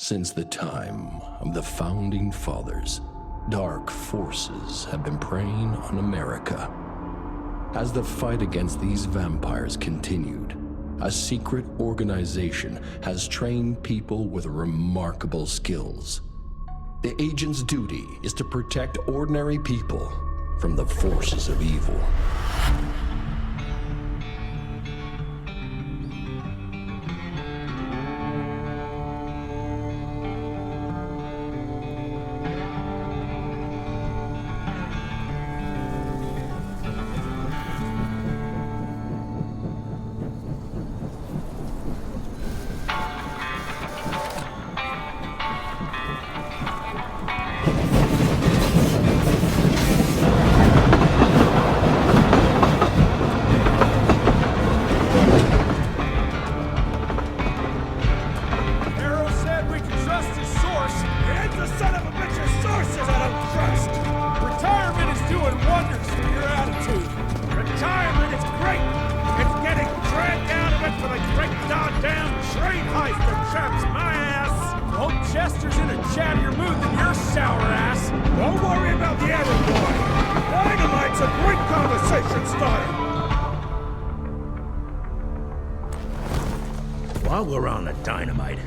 Since the time of the Founding Fathers, dark forces have been preying on America. As the fight against these vampires continued, a secret organization has trained people with remarkable skills. The agent's duty is to protect ordinary people from the forces of evil. While we're on the dynamite,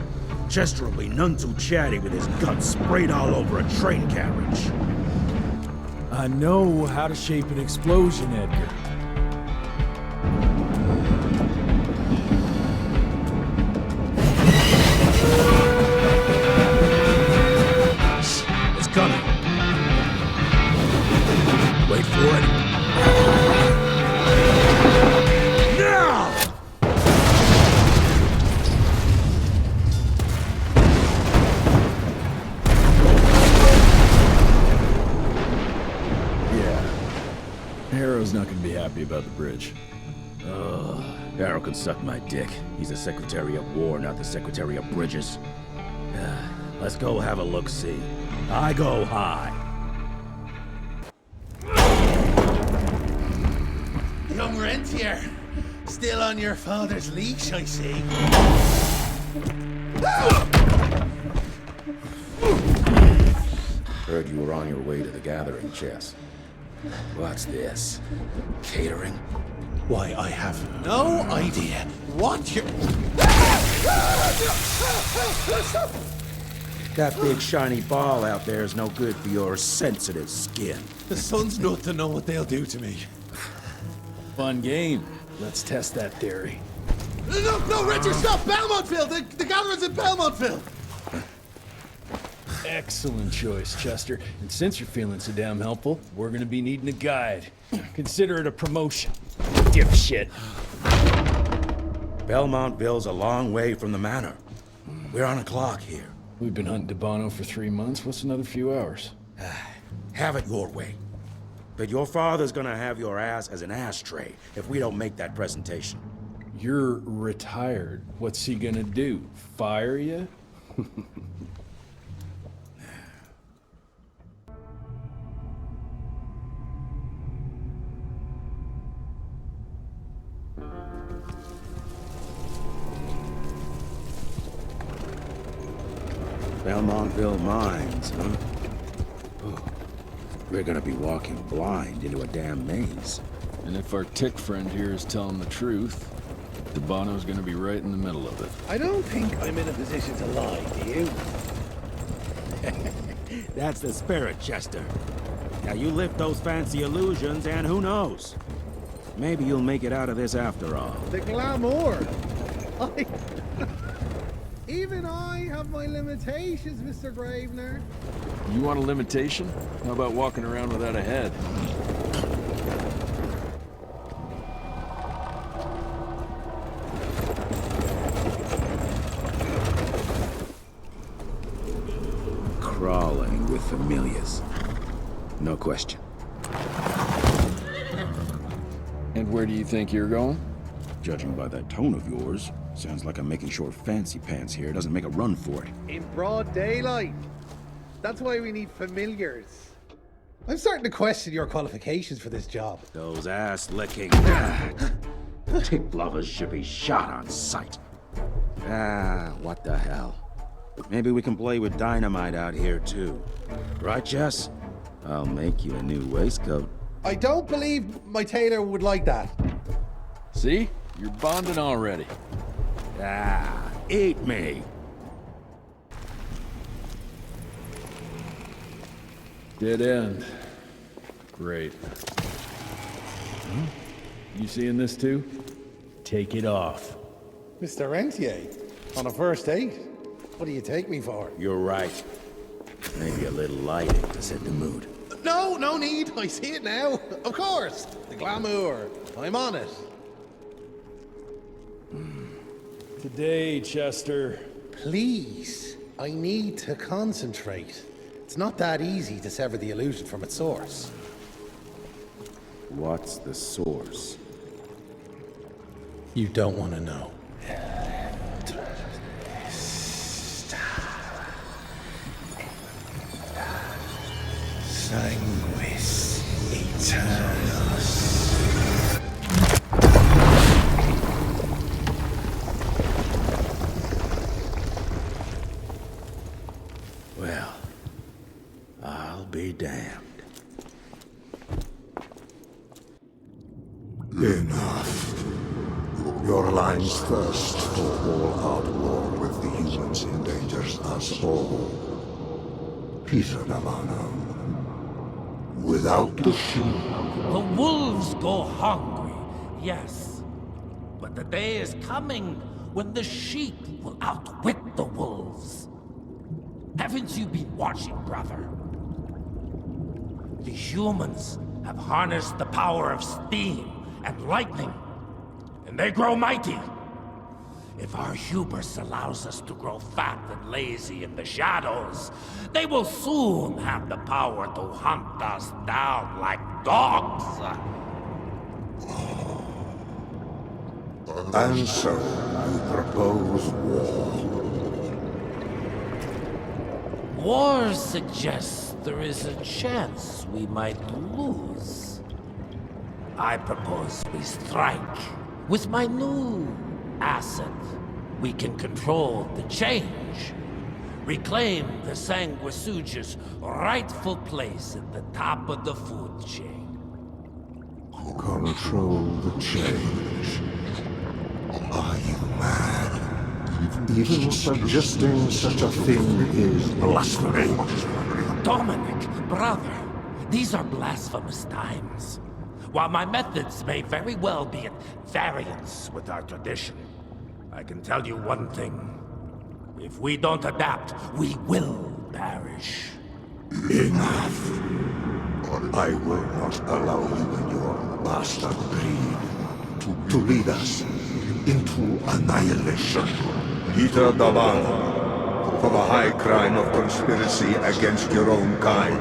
Chester will be none too chatty with his guts sprayed all over a train carriage. I know how to shape an explosion, Edgar. It's coming. Wait for it. Now! Harrow's not gonna be happy about the bridge. Harrow can suck my dick. He's the Secretary of War, not the Secretary of Bridges. Let's go have a look-see. I go high. Young Rentier, still on your father's leash, I see. Heard you were on your way to the gathering, Chess. What's this? Catering? Why, I have no idea what you're... That big shiny ball out there is no good for your sensitive skin. The sun's not to know what they'll do to me. Fun game. Let's test that theory. No, Richard, stop! Belmontville! The gathering's in Belmontville! Excellent choice, Chester. And since you're feeling so damn helpful, we're gonna be needing a guide. Consider it a promotion. Dipshit. Belmontville's a long way from the manor. We're on a clock here. We've been hunting DeBono for 3 months. What's another few hours? Have it your way. But your father's gonna have your ass as an ashtray if we don't make that presentation. You're retired. What's he gonna do? Fire you? Belmontville Mines, huh? Oh, we're gonna be walking blind into a damn maze. And if our tick friend here is telling the truth, DeBono's gonna be right in the middle of it. I don't think I'm in a position to lie, do you? That's the spirit, Chester. Now you lift those fancy illusions and who knows? Maybe you'll make it out of this after all. The glamour! Even I have my limitations, Mr. Gravener. You want a limitation? How about walking around without a head? Crawling with familiars. No question. And where do you think you're going? Judging by that tone of yours, sounds like I'm making short fancy pants here. Doesn't make a run for it. In broad daylight. That's why we need familiars. I'm starting to question your qualifications for this job. Those ass-licking tick lovers should be shot on sight. What the hell? Maybe we can play with dynamite out here, too. Right, Jess? I'll make you a new waistcoat. I don't believe my tailor would like that. See? You're bonding already. Ah, eat me. Dead end. Great. You seeing this too? Take it off. Mr. Rentier, on a first date? What do you take me for? You're right. Maybe a little lighting to set the mood. No, no need. I see it now. Of course. The glamour. I'm on it. Today, Chester. Please, I need to concentrate. It's not that easy to sever the illusion from its source. What's the source? You don't want to know. Sanguis Eternus. Well, I'll be damned. Enough. Your line's thirst for all-out war with the humans endangers us all. Peter Navarro. Without the sheep, The wolves go hungry, yes. But the day is coming when the sheep will outwit the wolves. Haven't you been watching, brother? The humans have harnessed the power of steam and lightning, and they grow mighty. If our hubris allows us to grow fat and lazy in the shadows, they will soon have the power to hunt us down like dogs. and so you propose war. War suggests there is a chance we might lose. I propose we strike. With my new asset, we can control the change. Reclaim the Sanguisuja's rightful place at the top of the food chain. Control the change. Are you mad? Even suggesting such a thing is blasphemy. Dominic, brother, these are blasphemous times. While my methods may very well be at variance with our tradition, I can tell you one thing. If we don't adapt, we will perish. Enough. I will not allow you and your bastard breed to lead us into annihilation. Peter Davan, for the high crime of conspiracy against your own kind,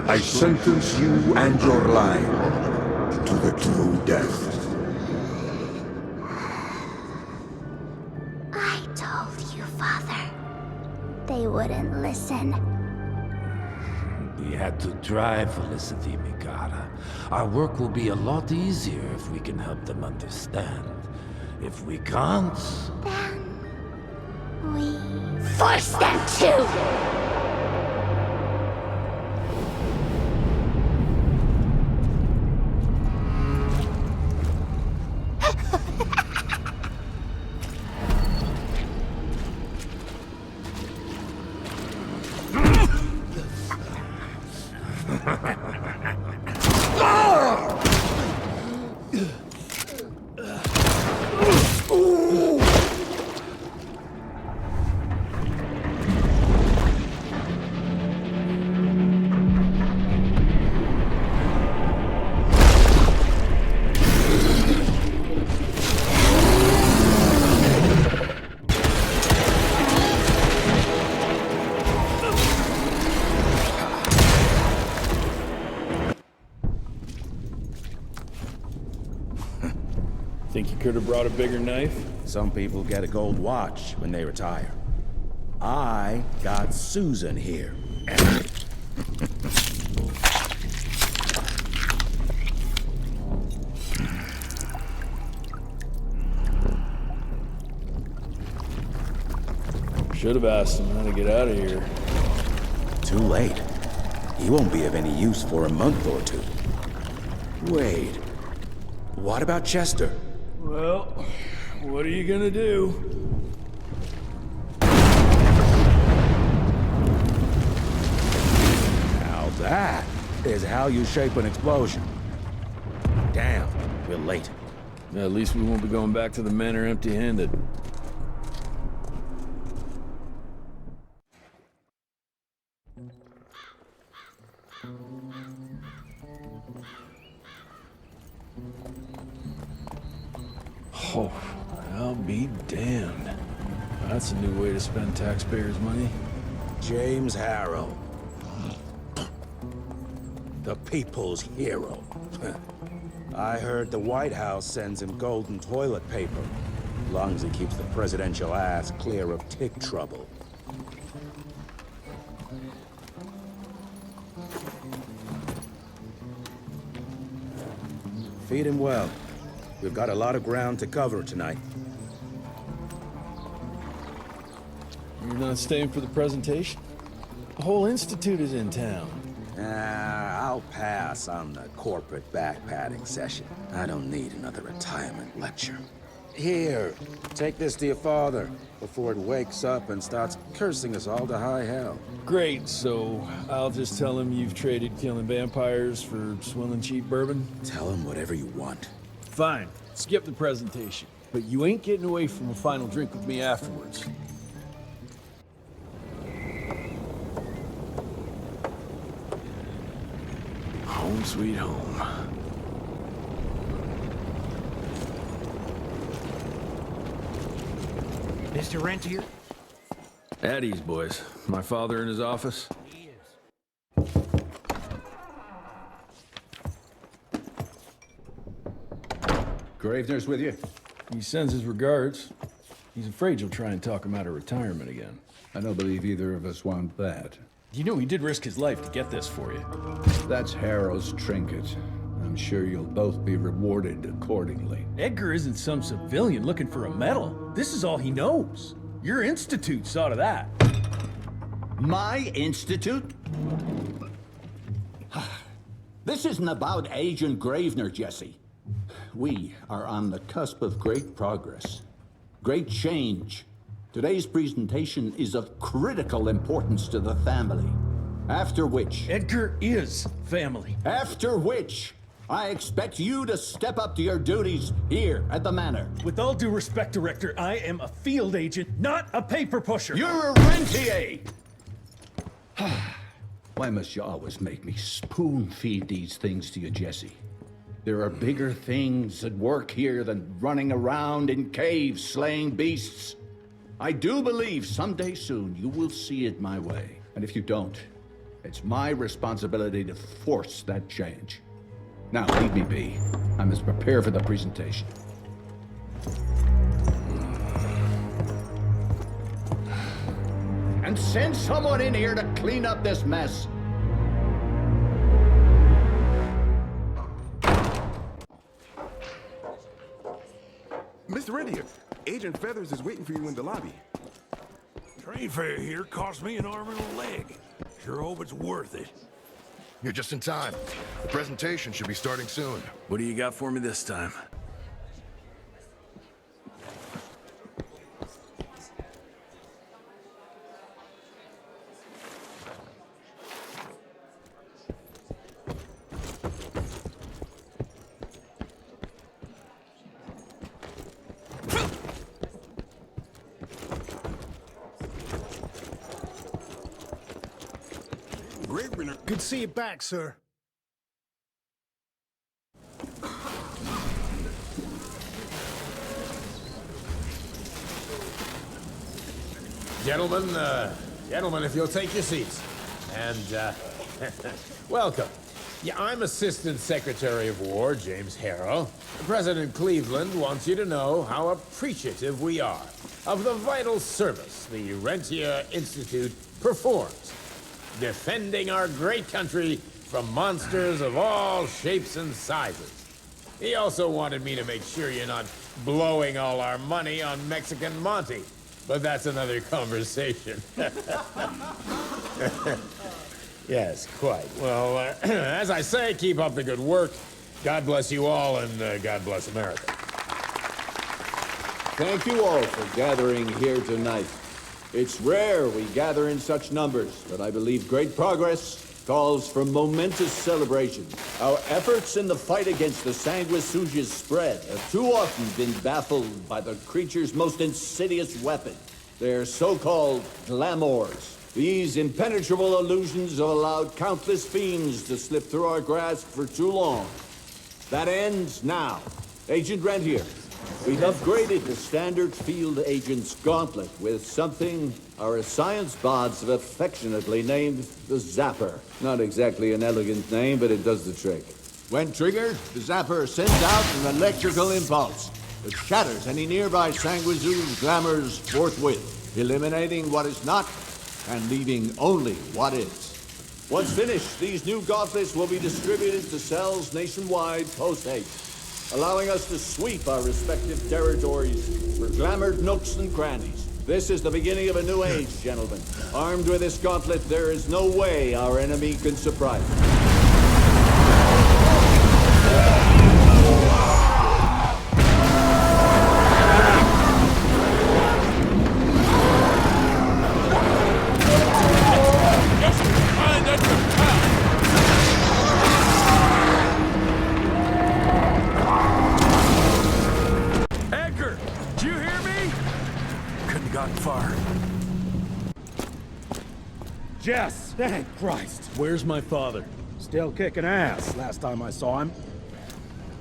I sentence you and your line to the true death. I told you, Father. They wouldn't listen. We had to drive Felicity, Mikata. Our work will be a lot easier if we can help them understand. If we can't... Then... we... force them to! Think you could have brought a bigger knife? Some people get a gold watch when they retire. I got Susan here. Should have asked him how to get out of here. Too late. He won't be of any use for a month or two. Wait. What about Chester? Well, what are you gonna do? Now that is how you shape an explosion. Damn, we're late. At least we won't be going back to the manor empty-handed. Oh, I'll be damned. That's a new way to spend taxpayers' money. James Harrow. The people's hero. I heard the White House sends him golden toilet paper. As long as he keeps the presidential ass clear of tick trouble. Feed him well. We've got a lot of ground to cover tonight. You're not staying for the presentation? The whole institute is in town. I'll pass on the corporate backpatting session. I don't need another retirement lecture. Here, take this to your father before it wakes up and starts cursing us all to high hell. Great, so I'll just tell him you've traded killing vampires for swilling cheap bourbon? Tell him whatever you want. Fine, skip the presentation. But you ain't getting away from a final drink with me afterwards. Home sweet home. Mr. Rentier? At ease, boys. My father in his office? He is. Gravener's with you? He sends his regards. He's afraid you'll try and talk him out of retirement again. I don't believe either of us want that. You know he did risk his life to get this for you. That's Harrow's trinket. I'm sure you'll both be rewarded accordingly. Edgar isn't some civilian looking for a medal. This is all he knows. Your institute saw to that. My institute? This isn't about Agent Gravener, Jesse. We are on the cusp of great progress, great change. Today's presentation is of critical importance to the family. After which... Edgar is family. After which, I expect you to step up to your duties here at the manor. With all due respect, Director, I am a field agent, not a paper pusher. You're a rentier! Why must you always make me spoon-feed these things to you, Jesse? There are bigger things at work here than running around in caves slaying beasts. I do believe someday soon you will see it my way. And if you don't, it's my responsibility to force that change. Now, leave me be. I must prepare for the presentation. And send someone in here to clean up this mess. Mr. Rentier, Agent Feathers is waiting for you in the lobby. Train fare here cost me an arm and a leg. Sure hope it's worth it. You're just in time. The presentation should be starting soon. What do you got for me this time? Good to see you back, sir. Gentlemen, if you'll take your seats. And, welcome. Yeah, I'm Assistant Secretary of War, James Harrow. President Cleveland wants you to know how appreciative we are of the vital service the Rentier Institute performs, defending our great country from monsters of all shapes and sizes. He also wanted me to make sure you're not blowing all our money on Mexican Monty. but that's another conversation. Yes, quite. Well, as I say, keep up the good work. God bless you all, and God bless America. Thank you all for gathering here tonight. It's rare we gather in such numbers, but I believe great progress calls for momentous celebration. Our efforts in the fight against the sanguisuga's spread have too often been baffled by the creature's most insidious weapon, their so-called glamours. These impenetrable illusions have allowed countless fiends to slip through our grasp for too long. That ends now. Agent Rentier, we've upgraded the standard field agent's gauntlet with something our science bots have affectionately named the Zapper. Not exactly an elegant name, but it does the trick. When triggered, the Zapper sends out an electrical impulse that shatters any nearby sanguisuga's glamours forthwith, eliminating what is not and leaving only what is. Once finished, these new gauntlets will be distributed to cells nationwide post-haste, allowing us to sweep our respective territories for glamored nooks and crannies. This is the beginning of a new age, gentlemen. Armed with this gauntlet, there is no way our enemy can surprise us. Jess! Thank Christ! Where's my father? Still kicking ass, last time I saw him.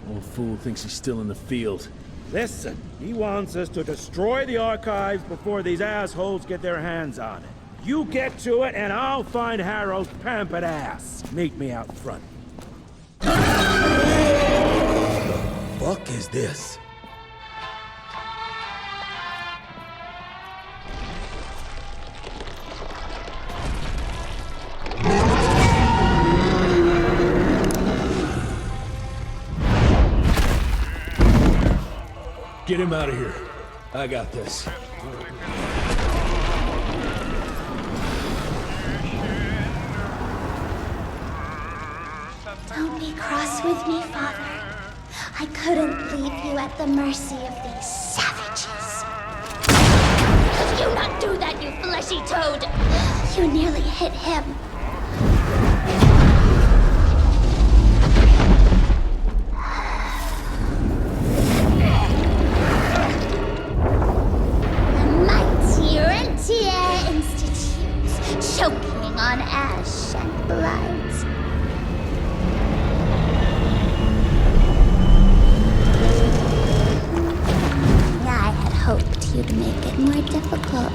Old fool thinks he's still in the field. Listen, he wants us to destroy the archives before these assholes get their hands on it. You get to it, and I'll find Harrow's pampered ass. Meet me out front. The fuck is this? Get him out of here. I got this. Don't be cross with me, Father. I couldn't leave you at the mercy of these savages. Could you not do that, you fleshy toad? You nearly hit him. Institutes, choking on ash and blood. I had hoped you'd make it more difficult.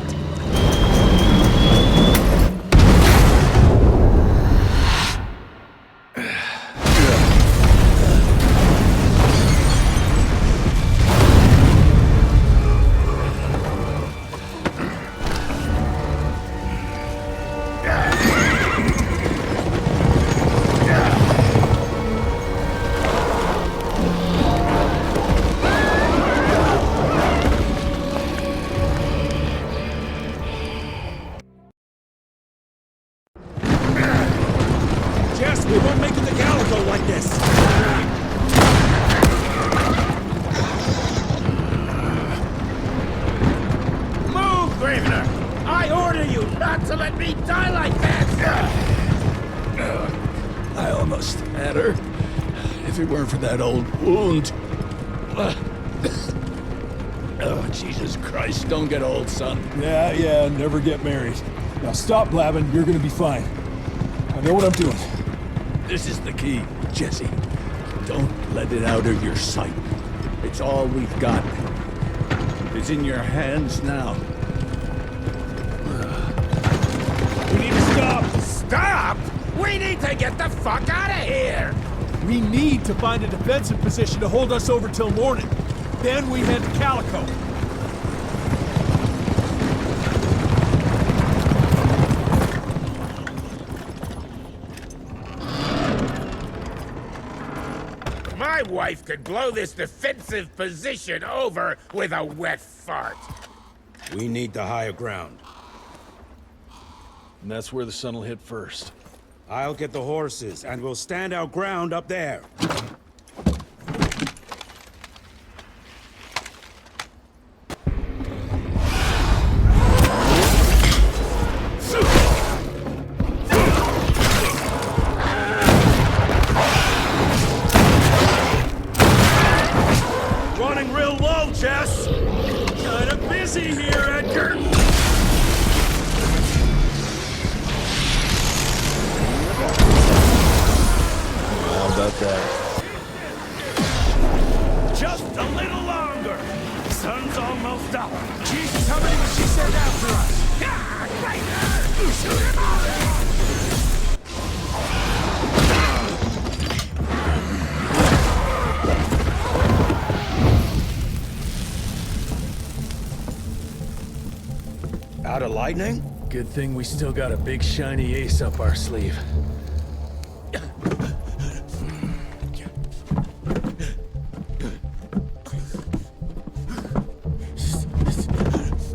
We won't make it to Calico like this! Move, Gravener! I order you not to let me die like that! I almost had her. If it weren't for that old wound. Oh, Jesus Christ, don't get old, son. Yeah, never get married. Now stop blabbing, you're gonna be fine. I know what I'm doing. This is the key, Jesse. Don't let it out of your sight. It's all we've got. It's in your hands now. We need to stop! Stop? We need to get the fuck out of here! We need to find a defensive position to hold us over till morning. Then we head to Calico. My wife could blow this defensive position over with a wet fart. We need the higher ground. And that's where the sun will hit first. I'll get the horses, and we'll stand our ground up there. Running real low, Jess! Kinda busy here, Edgar! How about that? Just a little longer! Sun's almost up. Jesus, how many was she sent after us? Ah, right there! Shoot him all! Out of lightning? Good thing we still got a big shiny ace up our sleeve.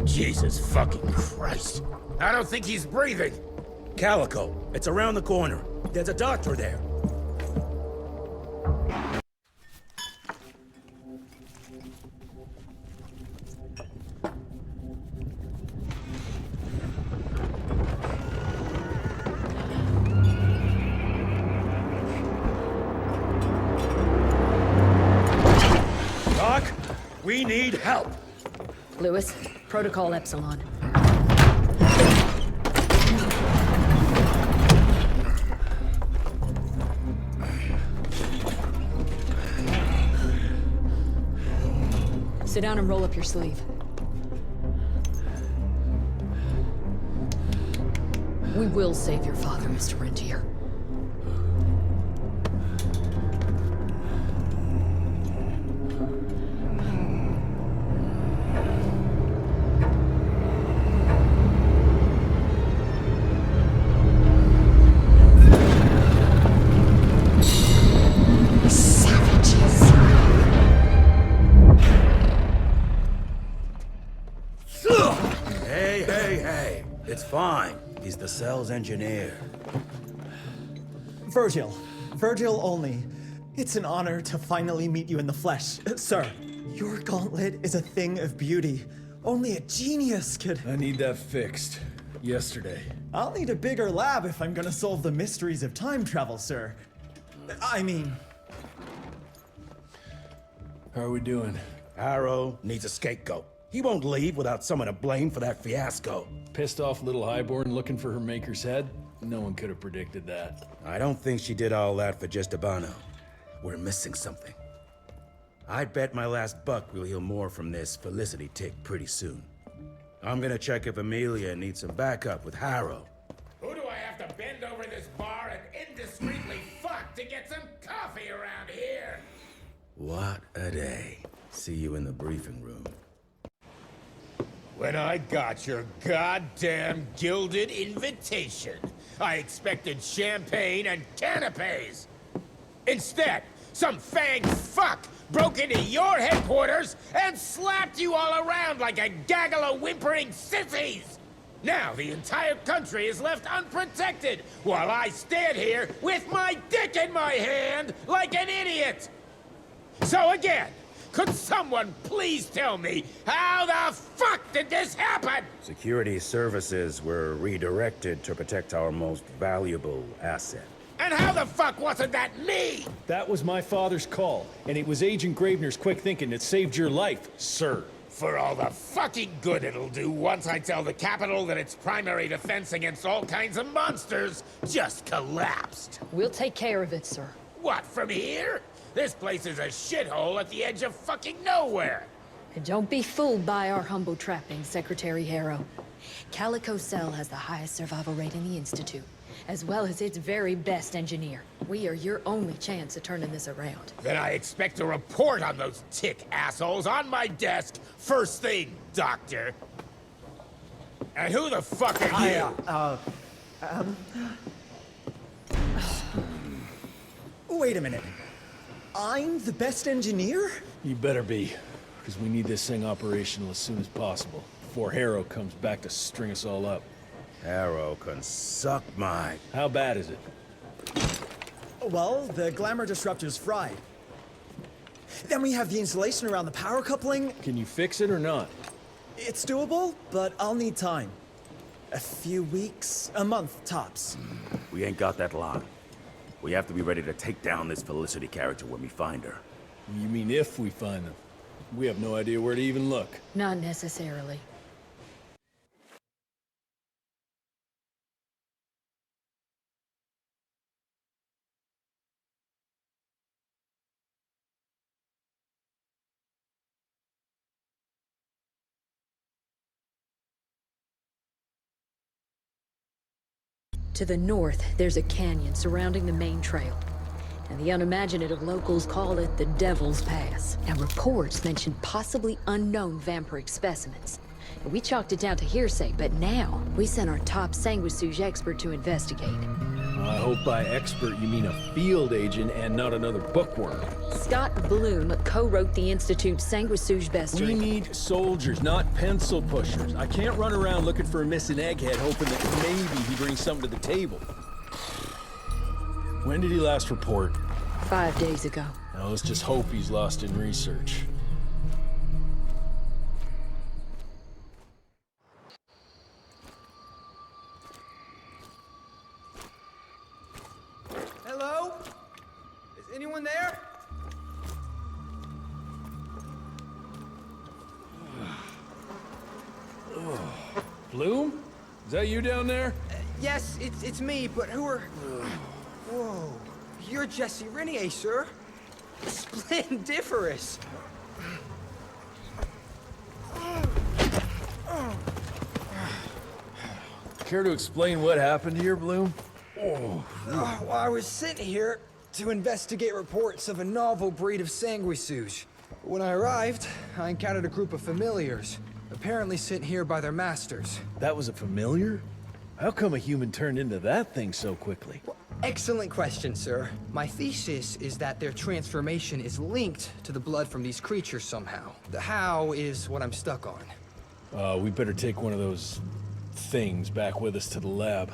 Jesus fucking Christ. I don't think he's breathing. Calico, it's around the corner. There's a doctor there. Doc, we need help. Lewis, Protocol Epsilon. Sit down and roll up your sleeve. We will save your father, Mr. Rentier. Hey. It's fine. He's the cell's engineer. Virgil. Virgil only. It's an honor to finally meet you in the flesh. Sir, your gauntlet is a thing of beauty. Only a genius could... I need that fixed. Yesterday. I'll need a bigger lab if I'm gonna solve the mysteries of time travel, sir. I mean... How are we doing? Harrow needs a scapegoat. He won't leave without someone to blame for that fiasco. Pissed off little highborn looking for her maker's head? No one could have predicted that. I don't think she did all that for just Abano. We're missing something. I'd bet my last buck we'll hear more from this Felicity tick pretty soon. I'm gonna check if Amelia needs some backup with Harrow. Who do I have to bend over this bar and indiscreetly fuck to get some coffee around here? What a day. See you in the briefing room. When I got your goddamn gilded invitation, I expected champagne and canapes. Instead, some fang fuck broke into your headquarters and slapped you all around like a gaggle of whimpering sissies. Now the entire country is left unprotected while I stand here with my dick in my hand like an idiot. So again, could someone please tell me how the fuck did this happen? Security services were redirected to protect our most valuable asset. And how the fuck wasn't that me? That was my father's call, and it was Agent Gravener's quick thinking that saved your life, sir. For all the fucking good it'll do once I tell the Capitol that its primary defense against all kinds of monsters just collapsed. We'll take care of it, sir. What, from here? This place is a shithole at the edge of fucking nowhere. And don't be fooled by our humble trappings, Secretary Harrow. Calico Cell has the highest survival rate in the Institute, as well as its very best engineer. We are your only chance of turning this around. Then I expect a report on those tick assholes on my desk first thing, Doctor. And who the fuck are you? Wait a minute. I'm the best engineer? You better be, because we need this thing operational as soon as possible. before Harrow comes back to string us all up. Harrow can suck my... How bad is it? Well, the glamour disruptor's fried. Then we have the insulation around the power coupling. Can you fix it or not? It's doable, but I'll need time. A few weeks, a month tops. We ain't got that long. We have to be ready to take down this Felicity character when we find her. You mean if we find them? We have no idea where to even look. Not necessarily. To the north, there's a canyon surrounding the main trail. And the unimaginative locals call it the Devil's Pass. And reports mention possibly unknown vampiric specimens. And we chalked it down to hearsay, but now we sent our top sanguisuge expert to investigate. I hope by expert you mean a field agent and not another bookworm. Scott Bloom co-wrote the Institute's sanguisuge bestiary. We need soldiers, not pencil pushers. I can't run around looking for a missing egghead hoping that maybe he brings something to the table. When did he last report? 5 days ago. Now let's just hope he's lost in research. Hello? Is anyone there? Bloom? Is that you down there? Yes, it's me, but who are... Whoa. You're Jesse Renier, sir. Splendiferous. Care to explain what happened here, Bloom? Well, I was sent here to investigate reports of a novel breed of sanguisuge. When I arrived, I encountered a group of familiars, apparently sent here by their masters. That was a familiar? How come a human turned into that thing so quickly? Well, excellent question, sir. My thesis is that their transformation is linked to the blood from these creatures somehow. The how is what I'm stuck on. We better take one of those things back with us to the lab.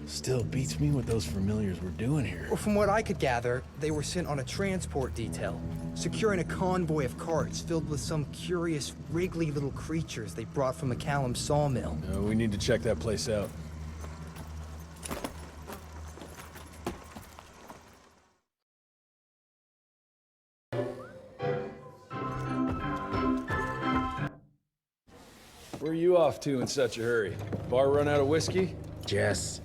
Still beats me what those familiars were doing here. Well, from what I could gather, they were sent on a transport detail, securing a convoy of carts filled with some curious, wriggly little creatures they brought from McCallum's sawmill. We need to check that place out. Where are you off to in such a hurry? Bar run out of whiskey? Jess,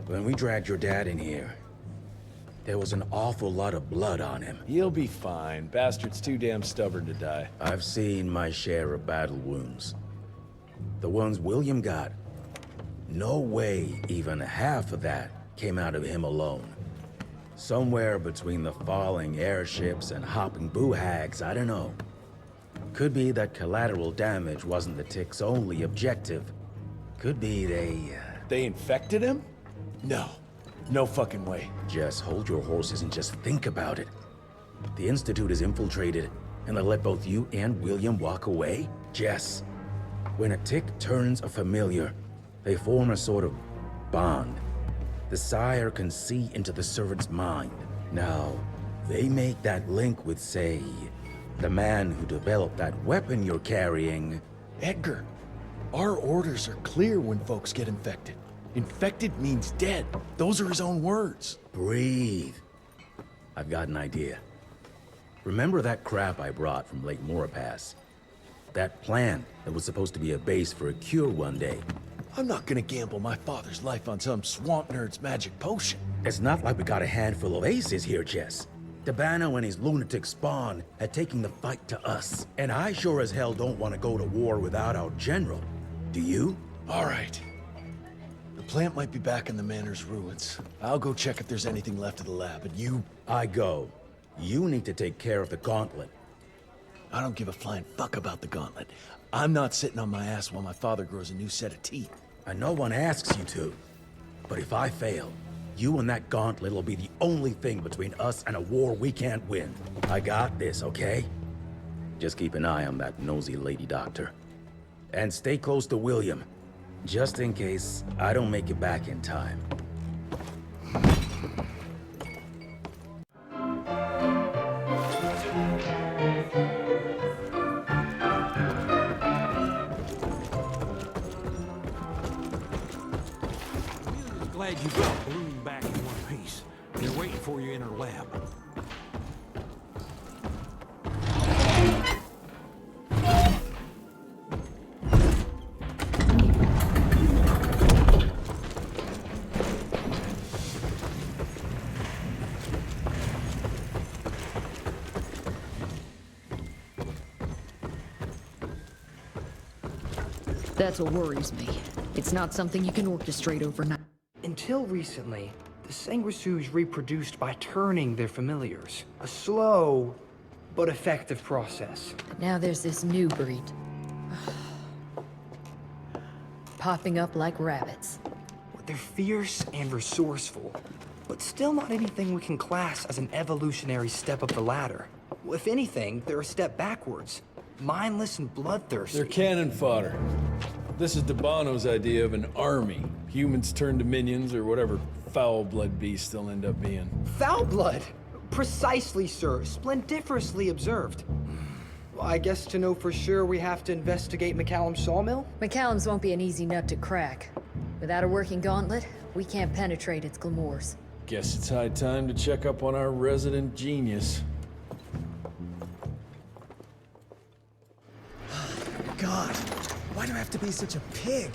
when we dragged your dad in here, there was an awful lot of blood on him. He'll be fine. Bastard's too damn stubborn to die. I've seen my share of battle wounds. The ones William got, no way even half of that came out of him alone. Somewhere between the falling airships and hopping boo-hags, I don't know. Could be that collateral damage wasn't the tick's only objective. Could be They infected him? No. No fucking way. Just hold your horses and just think about it. The Institute is infiltrated, and they let both you and William walk away? Jess, when a tick turns a familiar, they form a sort of bond. The sire can see into the servant's mind. Now, they make that link with, say, the man who developed that weapon you're carrying. Edgar, our orders are clear when folks get infected. Infected means dead. Those are his own words. Breathe. I've got an idea. Remember that crap I brought from Lake Morapass? That plant that was supposed to be a base for a cure one day. I'm not gonna gamble my father's life on some swamp nerd's magic potion. It's not like we got a handful of aces here, Jess. Dabano and his lunatic spawn had taken the fight to us. And I sure as hell don't want to go to war without our general. Do you? All right. The plant might be back in the manor's ruins. I'll go check if there's anything left of the lab, and you... I go. You need to take care of the gauntlet. I don't give a flying fuck about the gauntlet. I'm not sitting on my ass while my father grows a new set of teeth. And no one asks you to. But if I fail, you and that gauntlet will be the only thing between us and a war we can't win. I got this, okay? Just keep an eye on that nosy lady doctor. And stay close to William, just in case I don't make it back in time. Glad you got Bloom back in one piece. They're waiting for you in her lab. That's what worries me. It's not something you can orchestrate overnight. Until recently, the sanguisuges reproduced by turning their familiars. A slow, but effective process. Now there's this new breed. Popping up like rabbits. They're fierce and resourceful, but still not anything we can class as an evolutionary step up the ladder. If anything, they're a step backwards. Mindless and bloodthirsty. They're cannon fodder. This is Debano's idea of an army. Humans turn to minions or whatever foul-blood beasts they'll end up being. Foul blood? Precisely, sir. Splendiferously observed. Well, I guess to know for sure we have to investigate McCallum's sawmill? McCallum's won't be an easy nut to crack. Without a working gauntlet, we can't penetrate its glamours. Guess it's high time to check up on our resident genius. God, why do I have to be such a pig?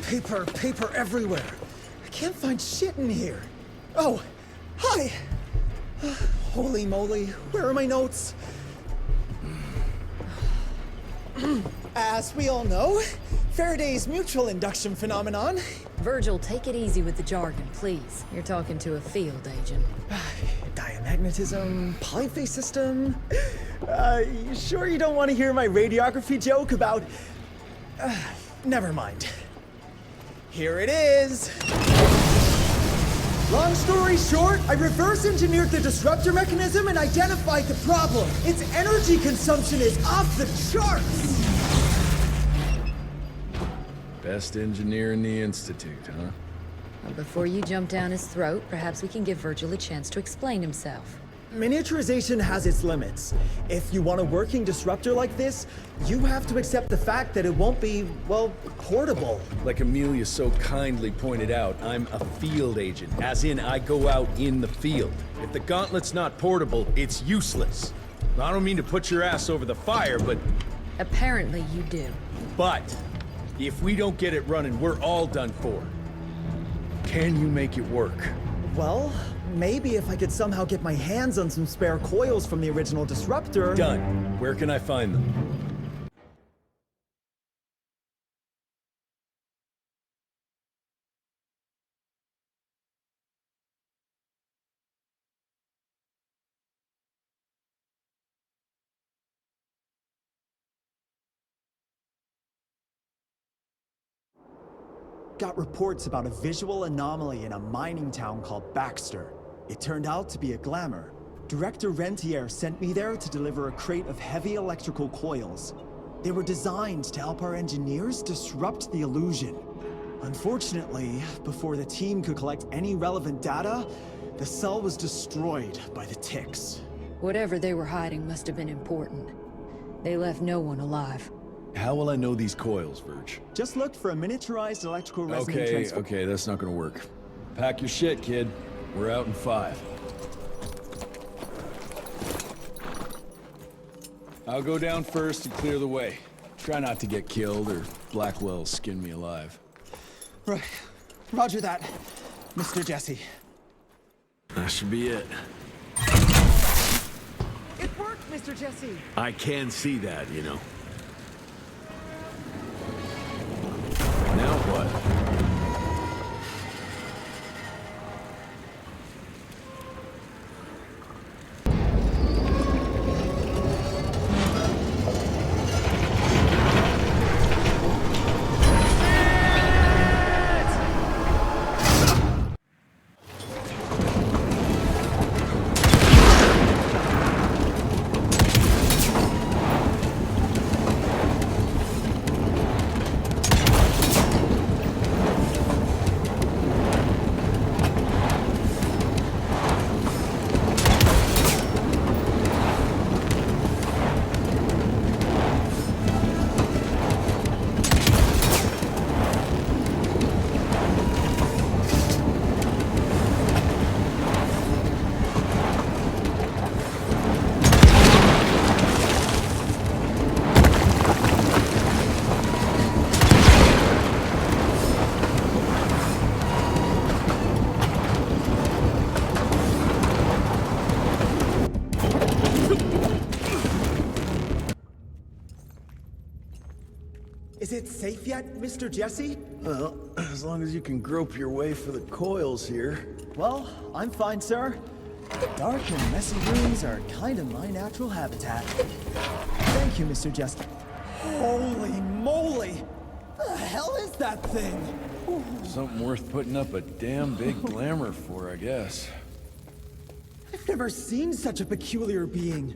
Paper everywhere. I can't find shit in here. Oh, hi! Holy moly, where are my notes? As we all know, Faraday's mutual induction phenomenon. Virgil, take it easy with the jargon, please. You're talking to a field agent. Diamagnetism, polyphase system. You sure you don't want to hear my radiography joke about... never mind. Here it is. Long story short, I reverse engineered the disruptor mechanism and identified the problem. Its energy consumption is off the charts. Best engineer in the Institute, huh? Well, before you jump down his throat, perhaps we can give Virgil a chance to explain himself. Miniaturization has its limits. If you want a working disruptor like this, you have to accept the fact that it won't be, well, portable. Like Amelia so kindly pointed out, I'm a field agent, as in I go out in the field. If the gauntlet's not portable, it's useless. I don't mean to put your ass over the fire, but... Apparently you do. But, if we don't get it running, we're all done for. Can you make it work? Well, maybe if I could somehow get my hands on some spare coils from the original disruptor... Done. Where can I find them? Got reports about a visual anomaly in a mining town called Baxter. It turned out to be a glamour. Director Rentier sent me there to deliver a crate of heavy electrical coils. They were designed to help our engineers disrupt the illusion. Unfortunately, before the team could collect any relevant data, the cell was destroyed by the ticks. Whatever they were hiding must have been important. They left no one alive. How will I know these coils, Verge? Just look for a miniaturized electrical resonant transfer. Okay, that's not gonna work. Pack your shit, kid. We're out in 5. I'll go down first and clear the way. Try not to get killed or Blackwell skin me alive. Right. Roger that, Mr. Jesse. That should be it. It worked, Mr. Jesse! I can see that, you know. Now what? safe yet, Mr. Jesse? Well, as long as you can grope your way for the coils here. Well, I'm fine, sir. Dark and messy rooms are kind of my natural habitat. Thank you, Mr. Jesse. Holy moly! The hell is that thing? Something worth putting up a damn big glamour for, I guess. I've never seen such a peculiar being.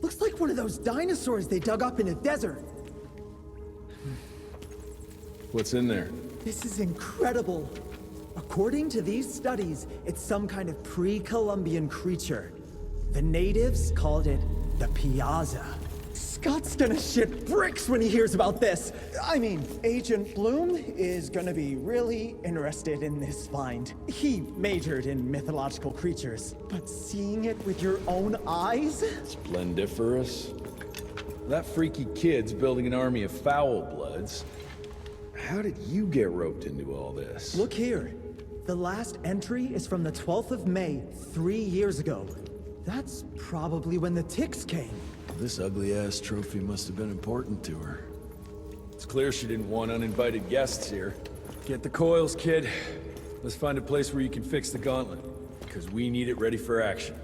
Looks like one of those dinosaurs they dug up in a desert. What's in there? This is incredible. According to these studies, it's some kind of pre-Columbian creature. The natives called it the Piazza. Scott's gonna shit bricks when he hears about this. I mean, Agent Bloom is gonna be really interested in this find. He majored in mythological creatures, but seeing it with your own eyes? Splendiferous. That freaky kid's building an army of foul bloods. How did you get roped into all this? Look here. The last entry is from the 12th of May, 3 years ago. That's probably when the ticks came. This ugly-ass trophy must have been important to her. It's clear she didn't want uninvited guests here. Get the coils, kid. Let's find a place where you can fix the gauntlet, because we need it ready for action.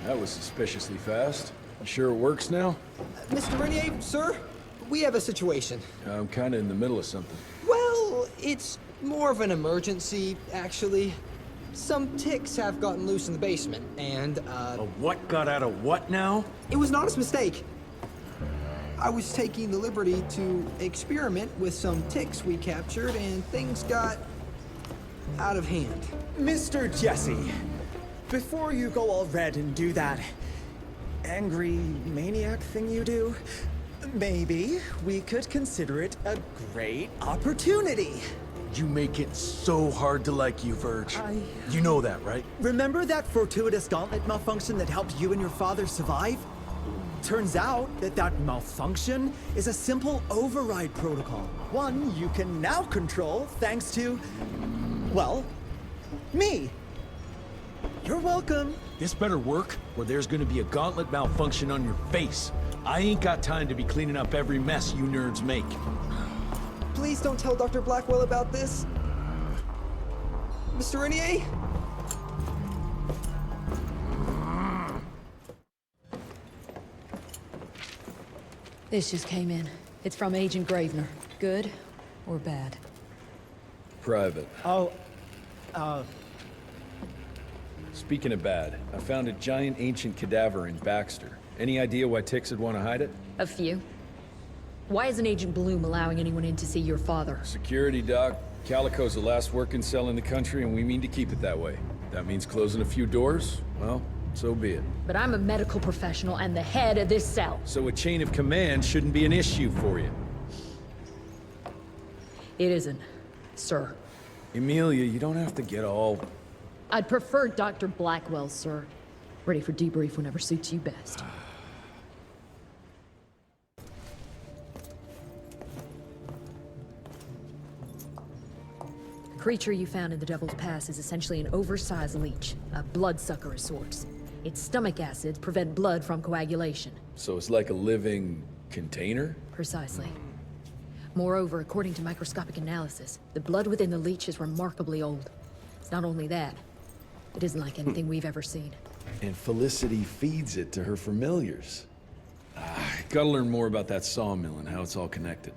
That was suspiciously fast. You sure it works now? Mr. Renier, sir, we have a situation. I'm kinda in the middle of something. Well, it's more of an emergency, actually. Some ticks have gotten loose in the basement, and, A what got out of what now? It was an honest mistake. I was taking the liberty to experiment with some ticks we captured, and things got out of hand. Mr. Jesse, before you go all red and do that angry maniac thing you do, maybe we could consider it a great opportunity. You make it so hard to like you, Verge. You know that, right? Remember that fortuitous gauntlet malfunction that helped you and your father survive? Turns out that malfunction is a simple override protocol. One you can now control thanks to, well, me. You're welcome. This better work, or there's gonna be a gauntlet malfunction on your face. I ain't got time to be cleaning up every mess you nerds make. Please don't tell Dr. Blackwell about this. Mr. Renier? This just came in. It's from Agent Gravener. Good or bad? Private. Oh, Speaking of bad, I found a giant ancient cadaver in Baxter. Any idea why ticks would want to hide it? A few. Why isn't Agent Bloom allowing anyone in to see your father? Security, Doc. Calico's the last working cell in the country, and we mean to keep it that way. That means closing a few doors? Well, so be it. But I'm a medical professional and the head of this cell. So a chain of command shouldn't be an issue for you. It isn't, sir. Emilia, you don't have to get all... I'd prefer Dr. Blackwell, sir. Ready for debrief whenever suits you best. The creature you found in the Devil's Pass is essentially an oversized leech, a bloodsucker of sorts. Its stomach acids prevent blood from coagulation. So it's like a living container? Precisely. Moreover, according to microscopic analysis, the blood within the leech is remarkably old. It's not only that, it isn't like anything we've ever seen. And Felicity feeds it to her familiars. Gotta learn more about that sawmill and how it's all connected.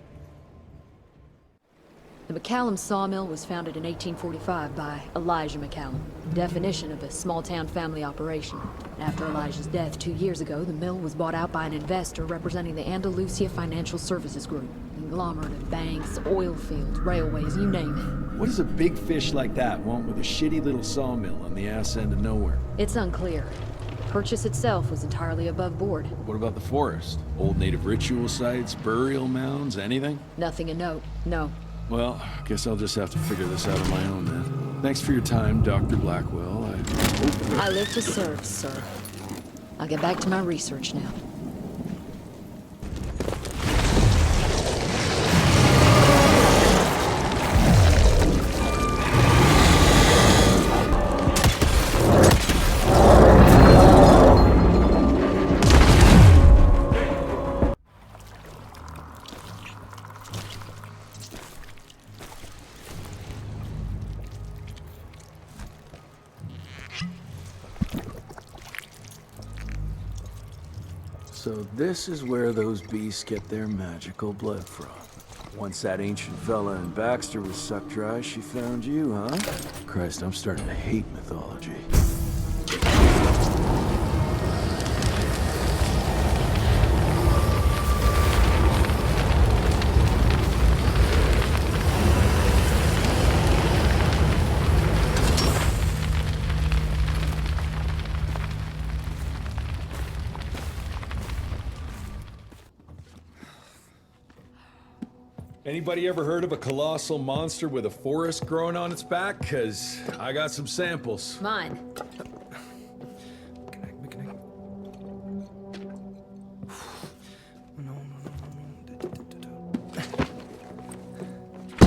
The McCallum sawmill was founded in 1845 by Elijah McCallum, definition of a small-town family operation. And after Elijah's death 2 years ago, the mill was bought out by an investor representing the Andalusia Financial Services Group. Conglomerate of banks, oil fields, railways, you name it. What does a big fish like that want with a shitty little sawmill on the ass end of nowhere? It's unclear. The purchase itself was entirely above board. What about the forest? Old native ritual sites, burial mounds, anything? Nothing of note, no. Well, guess I'll just have to figure this out on my own then. Thanks for your time, Dr. Blackwell. I live to serve, sir. I'll get back to my research now. So this is where those beasts get their magical blood from. Once that ancient fella in Baxter was sucked dry, she found you, huh? Christ, I'm starting to hate mythology. Anybody ever heard of a colossal monster with a forest growing on its back? 'Cause I got some samples. Mine.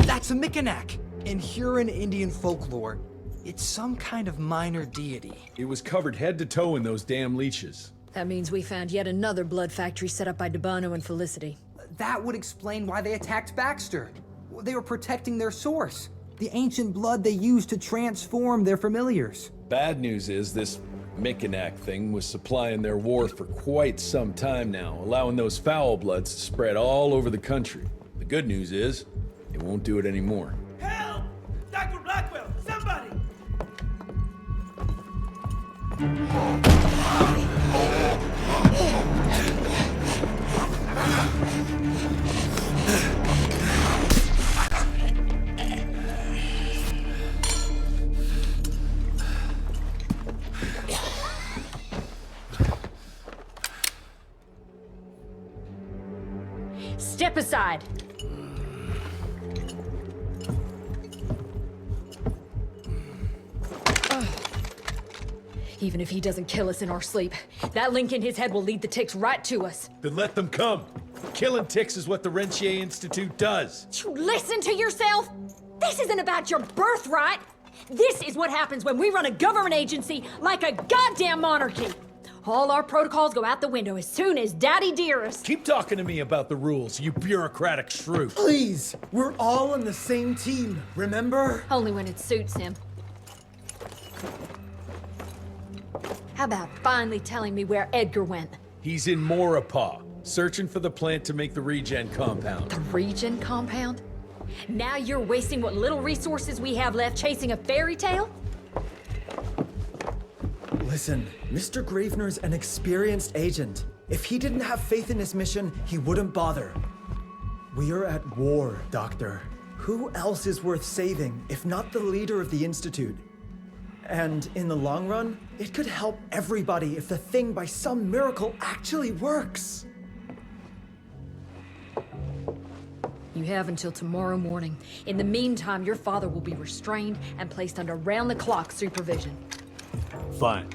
That's a Mickenak! In Huron Indian folklore, it's some kind of minor deity. It was covered head to toe in those damn leeches. That means we found yet another blood factory set up by DeBono and Felicity. That would explain why they attacked Baxter. They were protecting their source, the ancient blood they used to transform their familiars. Bad news is this Mickenak thing was supplying their war for quite some time now, allowing those foul bloods to spread all over the country. The good news is, it won't do it anymore. Help! Dr. Blackwell, somebody! Step aside. Even if he doesn't kill us in our sleep, that link in his head will lead the ticks right to us. Then let them come. Killing ticks is what the Rentier Institute does. You listen to yourself? This isn't about your birthright. This is what happens when we run a government agency like a goddamn monarchy. All our protocols go out the window as soon as Daddy Dearest. Keep talking to me about the rules, you bureaucratic shrew. Please, we're all on the same team, remember? Only when it suits him. How about finally telling me where Edgar went? He's in Maurepas, searching for the plant to make the regen compound. The regen compound? Now you're wasting what little resources we have left chasing a fairy tale? Listen, Mr. Gravener's an experienced agent. If he didn't have faith in his mission, he wouldn't bother. We are at war, Doctor. Who else is worth saving, if not the leader of the Institute? And in the long run, it could help everybody if the thing by some miracle actually works. You have until tomorrow morning. In the meantime, your father will be restrained and placed under round-the-clock supervision. Fine.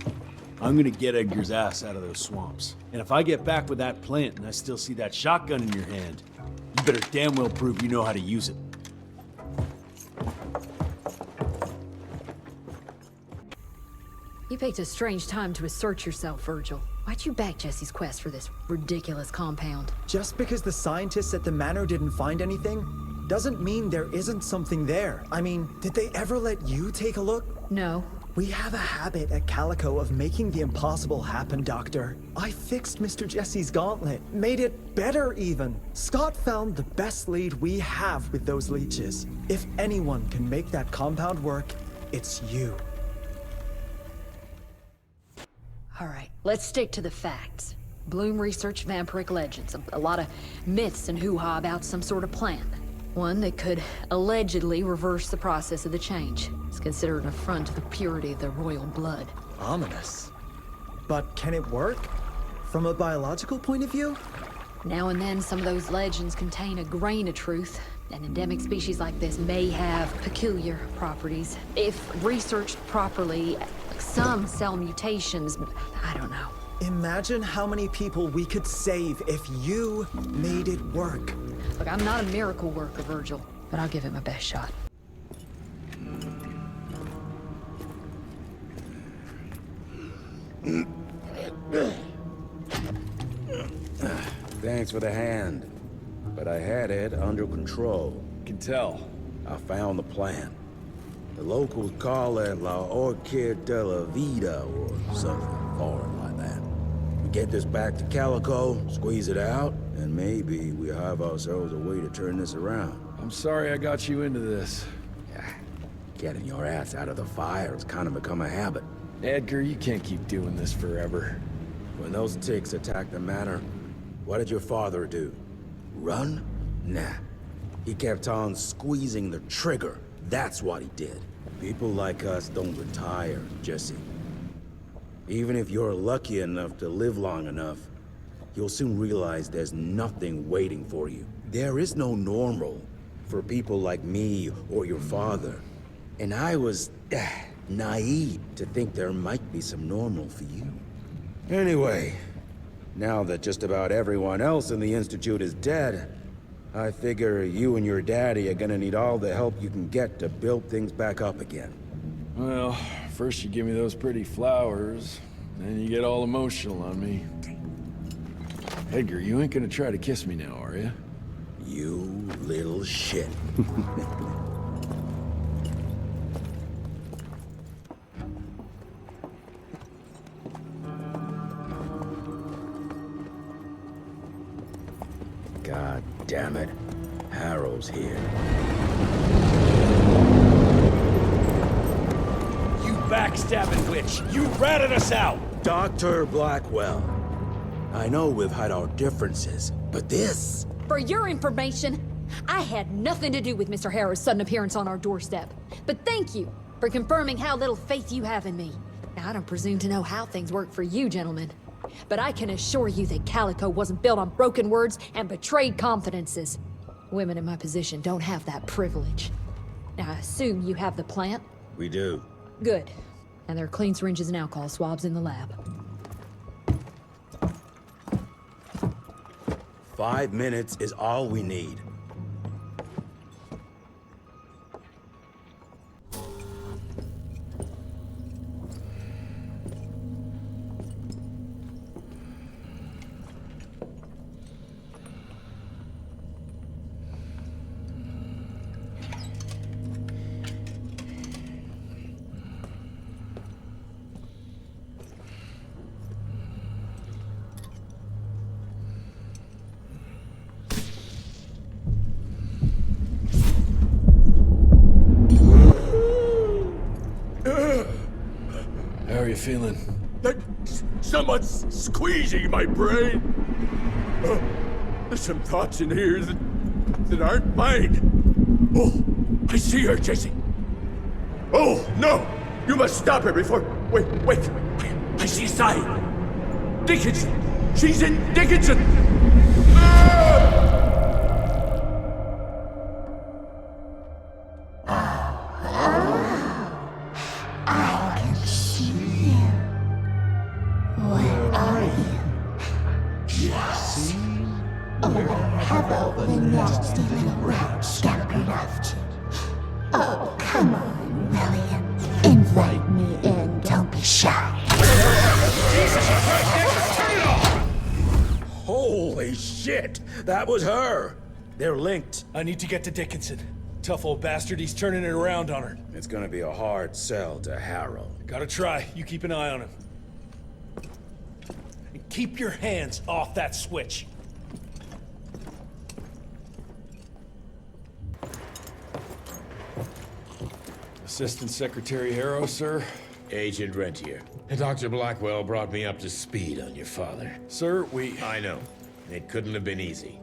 I'm gonna get Edgar's ass out of those swamps. And if I get back with that plant and I still see that shotgun in your hand, you better damn well prove you know how to use it. You picked a strange time to assert yourself, Virgil. Why'd you back Jesse's quest for this ridiculous compound? Just because the scientists at the manor didn't find anything, doesn't mean there isn't something there. I mean, did they ever let you take a look? No. We have a habit at Calico of making the impossible happen, Doctor. I fixed Mr. Jesse's gauntlet, made it better even. Scott found the best lead we have with those leeches. If anyone can make that compound work, it's you. All right, let's stick to the facts. Bloom researched vampiric legends, a lot of myths and hoo-ha about some sort of plant. One that could allegedly reverse the process of the change. It's considered an affront to the purity of the royal blood. Ominous. But can it work? From a biological point of view? Now and then, some of those legends contain a grain of truth. An endemic species like this may have peculiar properties. If researched properly, some cell mutations, I don't know. Imagine how many people we could save if you made it work. Look, I'm not a miracle worker, Virgil, but I'll give it my best shot. Thanks for the hand, but I had it under control. Can tell. I found the plan. The locals call it La Orchid de la Vida or something foreign like that. We get this back to Calico, squeeze it out, and maybe we have ourselves a way to turn this around. I'm sorry I got you into this. Getting your ass out of the fire has kind of become a habit. Edgar, you can't keep doing this forever. When those ticks attacked the manor, what did your father do? Run? Nah. He kept on squeezing the trigger. That's what he did. People like us don't retire, Jesse. Even if you're lucky enough to live long enough, you'll soon realize there's nothing waiting for you. There is no normal for people like me or your father. And I was naive to think there might be some normal for you. Anyway, now that just about everyone else in the Institute is dead, I figure you and your daddy are gonna need all the help you can get to build things back up again. Well, first you give me those pretty flowers, then you get all emotional on me. Edgar, you ain't gonna try to kiss me now, are you? You little shit. God damn it. Harrow's here. You backstabbing witch! You ratted us out! Dr. Blackwell. I know we've had our differences, but this... For your information, I had nothing to do with Mr. Harrow's sudden appearance on our doorstep. But thank you for confirming how little faith you have in me. Now, I don't presume to know how things work for you, gentlemen. But I can assure you that Calico wasn't built on broken words and betrayed confidences. Women in my position don't have that privilege. Now, I assume you have the plant? We do. Good. And there are clean syringes and alcohol swabs in the lab. 5 minutes is all we need. How are you feeling? Someone's squeezing my brain. There's some thoughts in here that aren't mine. Oh, I see her, Jesse. Oh, no! You must stop her before... Wait. I see Sai. Dickinson. She's in Dickinson. I can see you. Where are you? Jesse? Or have all the nasty little rats scampered after? Oh, come on, William. Invite me in, don't be shy. Holy shit! That was her! They're linked. I need to get to Dickinson. Tough old bastard, he's turning it around on her. It's gonna be a hard sell to Harrow. Gotta try. You keep an eye on him. And keep your hands off that switch. Assistant Secretary Harrow, sir. Agent Rentier. Dr. Blackwell brought me up to speed on your father. Sir, I know. It couldn't have been easy.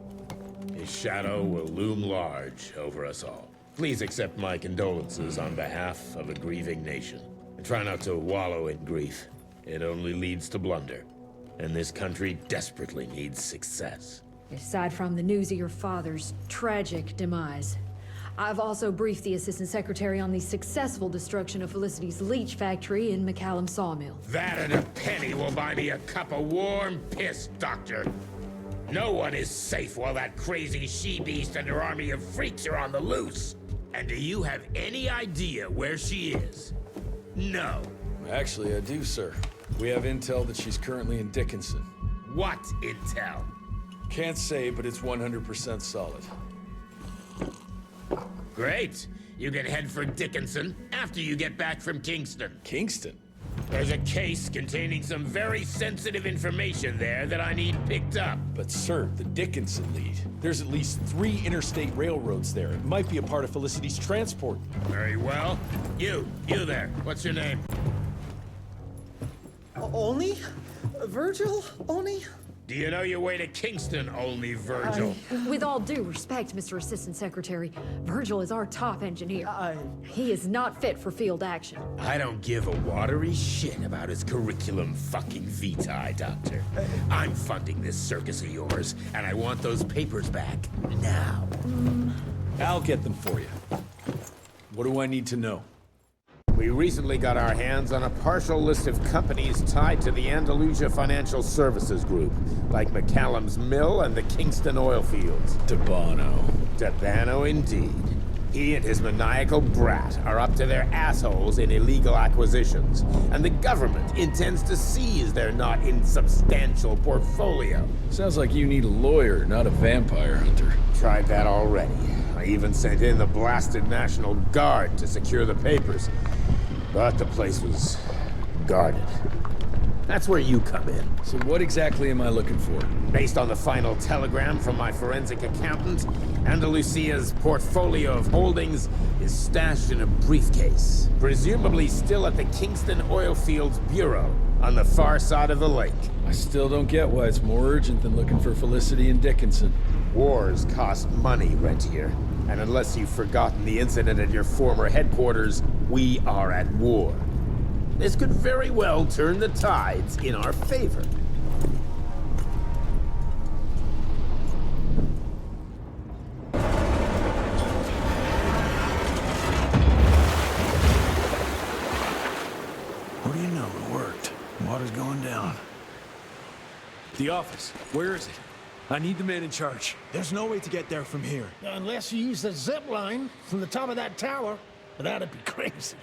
His shadow will loom large over us all. Please accept my condolences on behalf of a grieving nation. And try not to wallow in grief. It only leads to blunder. And this country desperately needs success. Aside from the news of your father's tragic demise, I've also briefed the Assistant Secretary on the successful destruction of Felicity's leech factory in McCallum Sawmill. That and a penny will buy me a cup of warm piss, Doctor. No one is safe while that crazy she-beast and her army of freaks are on the loose. And do you have any idea where she is? No. Actually, I do, sir. We have intel that she's currently in Dickinson. What intel? Can't say, but it's 100% solid. Great. You can head for Dickinson after you get back from Kingston. Kingston? There's a case containing some very sensitive information there that I need picked up. But sir, the Dickinson lead. There's at least 3 interstate railroads there. It might be a part of Felicity's transport. Very well. You there. What's your name? Only? Virgil? Only? Do you know your way to Kingston, only Virgil? With all due respect, Mr. Assistant Secretary, Virgil is our top engineer. He is not fit for field action. I don't give a watery shit about his curriculum fucking vitae, Doctor. I'm funding this circus of yours, and I want those papers back now. I'll get them for you. What do I need to know? We recently got our hands on a partial list of companies tied to the Andalusia Financial Services Group, like McCallum's Mill and the Kingston oil fields. Debano indeed. He and his maniacal brat are up to their assholes in illegal acquisitions, and the government intends to seize their not insubstantial portfolio. Sounds like you need a lawyer, not a vampire hunter. Tried that already. I even sent in the blasted National Guard to secure the papers. But the place was guarded. That's where you come in. So what exactly am I looking for? Based on the final telegram from my forensic accountant, Andalusia's portfolio of holdings is stashed in a briefcase, presumably still at the Kingston Oil Fields Bureau on the far side of the lake. I still don't get why it's more urgent than looking for Felicity and Dickinson. Wars cost money, Rentier. And unless you've forgotten the incident at your former headquarters, we are at war. This could very well turn the tides in our favor. What do you know? It worked. Water's going down. The office. Where is it? I need the man in charge. There's no way to get there from here. Unless you use the zip line from the top of that tower. That'd be crazy.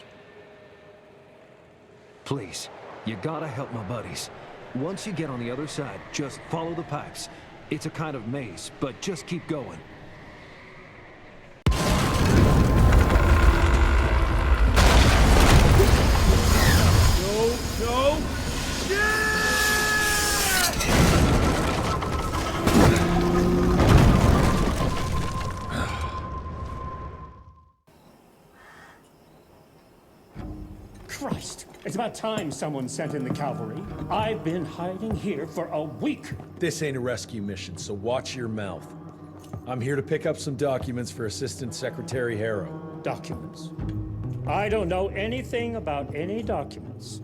Please, you gotta help my buddies. Once you get on the other side, just follow the pipes. It's a kind of maze, but just keep going. No! Christ, it's about time someone sent in the cavalry. I've been hiding here for a week. This ain't a rescue mission, so watch your mouth. I'm here to pick up some documents for Assistant Secretary Harrow. Documents? I don't know anything about any documents.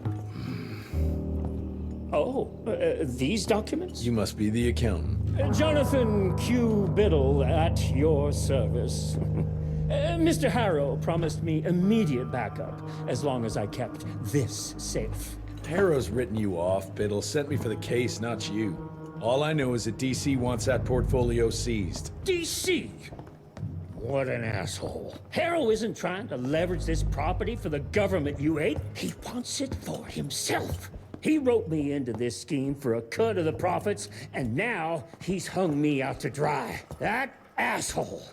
Oh, these documents? You must be the accountant. Jonathan Q. Biddle at your service. Mr. Harrow promised me immediate backup as long as I kept this safe. Harrow's written you off, Biddle. Sent me for the case, not you. All I know is that DC wants that portfolio seized. DC? What an asshole. Harrow isn't trying to leverage this property for the government you hate. He wants it for himself. He wrote me into this scheme for a cut of the profits, and now he's hung me out to dry. That asshole.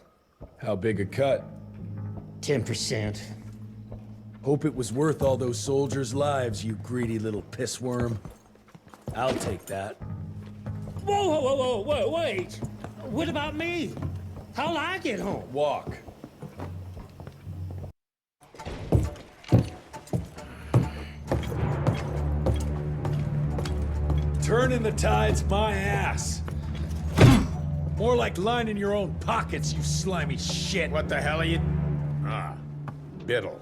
How big a cut? 10%. Hope it was worth all those soldiers' lives, you greedy little pissworm. I'll take that. Whoa, wait! What about me? How'll I get home? Walk. Turning the tide's my ass. More like lining your own pockets, you slimy shit. What the hell are you... Ah, Biddle.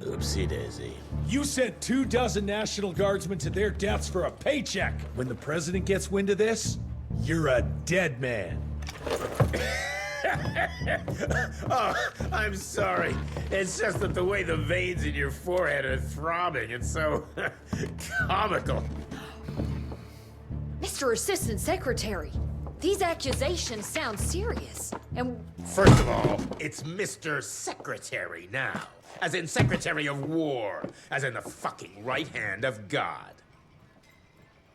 Oopsie daisy. You sent 24 National Guardsmen to their deaths for a paycheck. When the president gets wind of this, you're a dead man. Oh, I'm sorry. It's just that the way the veins in your forehead are throbbing, it's so comical. Mr. Assistant Secretary, these accusations sound serious, and... First of all, it's Mr. Secretary now. As in Secretary of War. As in the fucking right hand of God.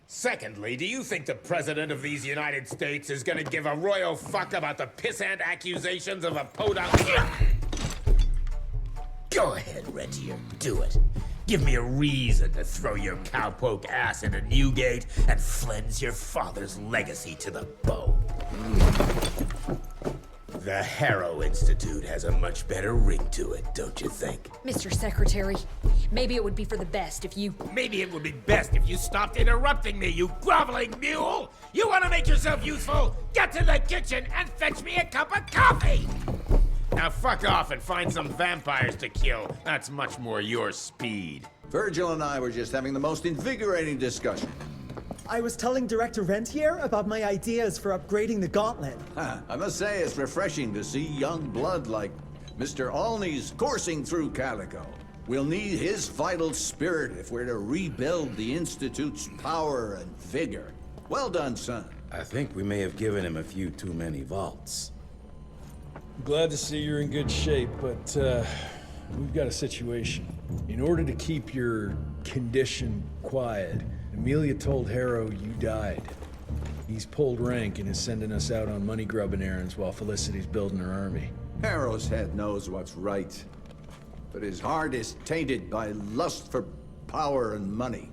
Secondly, do you think the President of these United States is gonna give a royal fuck about the pissant accusations of a podunk... Go ahead, Rentier, do it. Give me a reason to throw your cowpoke ass into Newgate and cleanse your father's legacy to the bone. The Harrow Institute has a much better ring to it, don't you think? Mr. Secretary, maybe it would be for the best if you... Maybe it would be best if you stopped interrupting me, you groveling mule! You want to make yourself useful? Get to the kitchen and fetch me a cup of coffee! Now fuck off and find some vampires to kill. That's much more your speed. Virgil and I were just having the most invigorating discussion. I was telling Director Rentier about my ideas for upgrading the gauntlet. I must say it's refreshing to see young blood like Mr. Alney's coursing through Calico. We'll need his vital spirit if we're to rebuild the Institute's power and vigor. Well done, son. I think we may have given him a few too many vaults. Glad to see you're in good shape, but we've got a situation. In order to keep your condition quiet, Amelia told Harrow you died. He's pulled rank and is sending us out on money-grubbing errands while Felicity's building her army. Harrow's head knows what's right, but his heart is tainted by lust for power and money.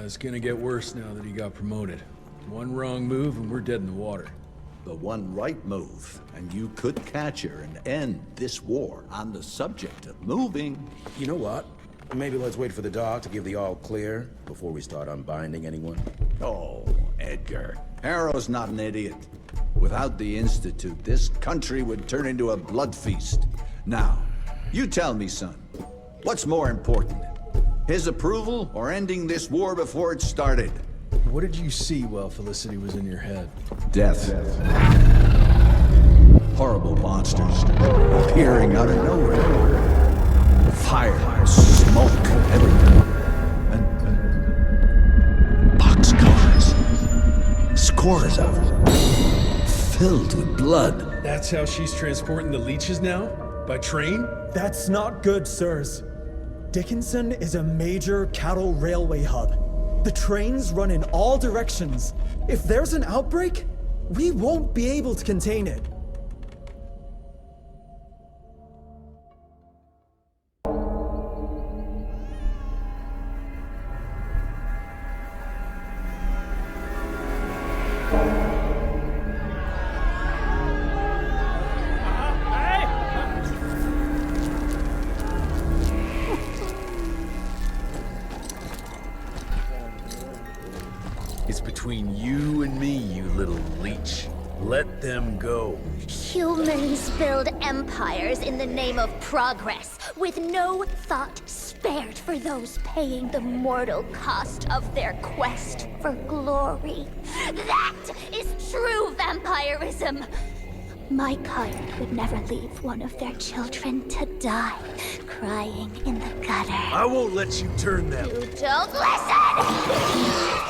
It's gonna get worse now that he got promoted. One wrong move and we're dead in the water. The one right move, and you could catch her and end this war. On the subject of moving... You know what? Maybe let's wait for the dog to give the all clear before we start unbinding anyone. Oh, Edgar. Harrow's not an idiot. Without the Institute, this country would turn into a blood feast. Now, you tell me, son, what's more important? His approval or ending this war before it started? What did you see while Felicity was in your head? Death. Horrible monsters appearing out of nowhere. Fire, smoke everywhere. And boxcars. Scores of them. Filled with blood. That's how she's transporting the leeches now? By train? That's not good, sirs. Dickinson is a major cattle railway hub. The trains run in all directions. If there's an outbreak, we won't be able to contain it. It's between you and me, you little leech. Let them go. Humans build empires in the name of progress, with no thought spared for those paying the mortal cost of their quest for glory. That is true vampirism! My kind would never leave one of their children to die, crying in the gutter. I won't let you turn them. You don't listen!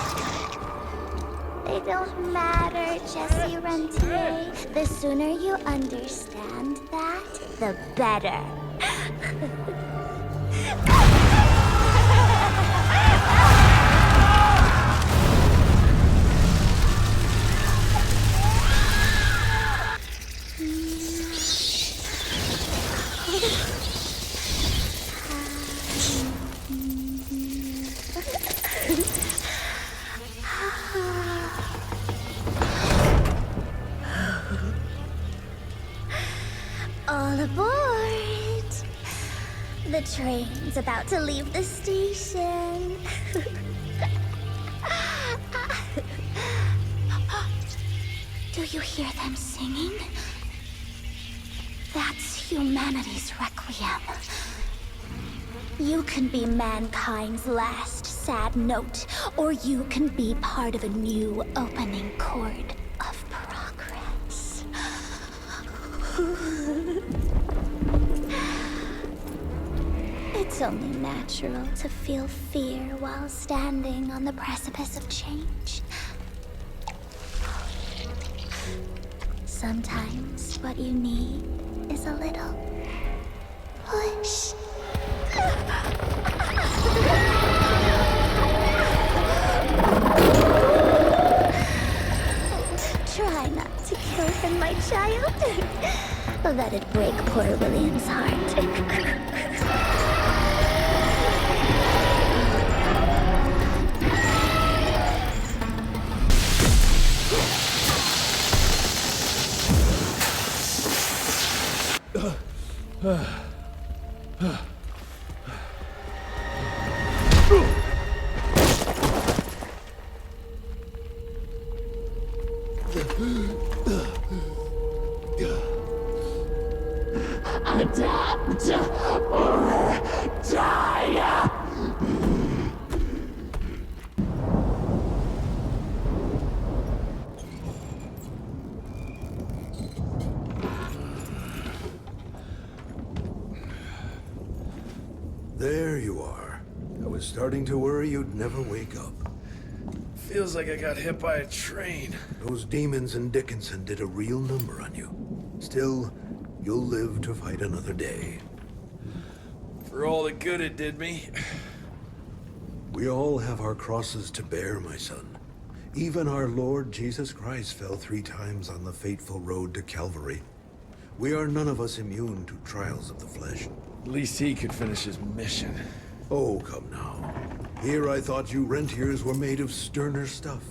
They don't matter, Jesse Rentier. The sooner you understand that, the better. All aboard! The train's about to leave the station. Do you hear them singing? That's humanity's requiem. You can be mankind's last sad note, or you can be part of a new opening chord of progress. It's only natural to feel fear while standing on the precipice of change. Sometimes what you need is a little push. Try not to kill him, my child. Let it break poor William's heart. There you are. I was starting to worry you'd never wake up. Feels like I got hit by a train. Those demons in Dickinson did a real number on you. Still, you'll live to fight another day. For all the good it did me. We all have our crosses to bear, my son. Even our Lord Jesus Christ fell 3 times on the fateful road to Calvary. We are none of us immune to trials of the flesh. At least he could finish his mission. Oh, come now. Here I thought you rentiers were made of sterner stuff.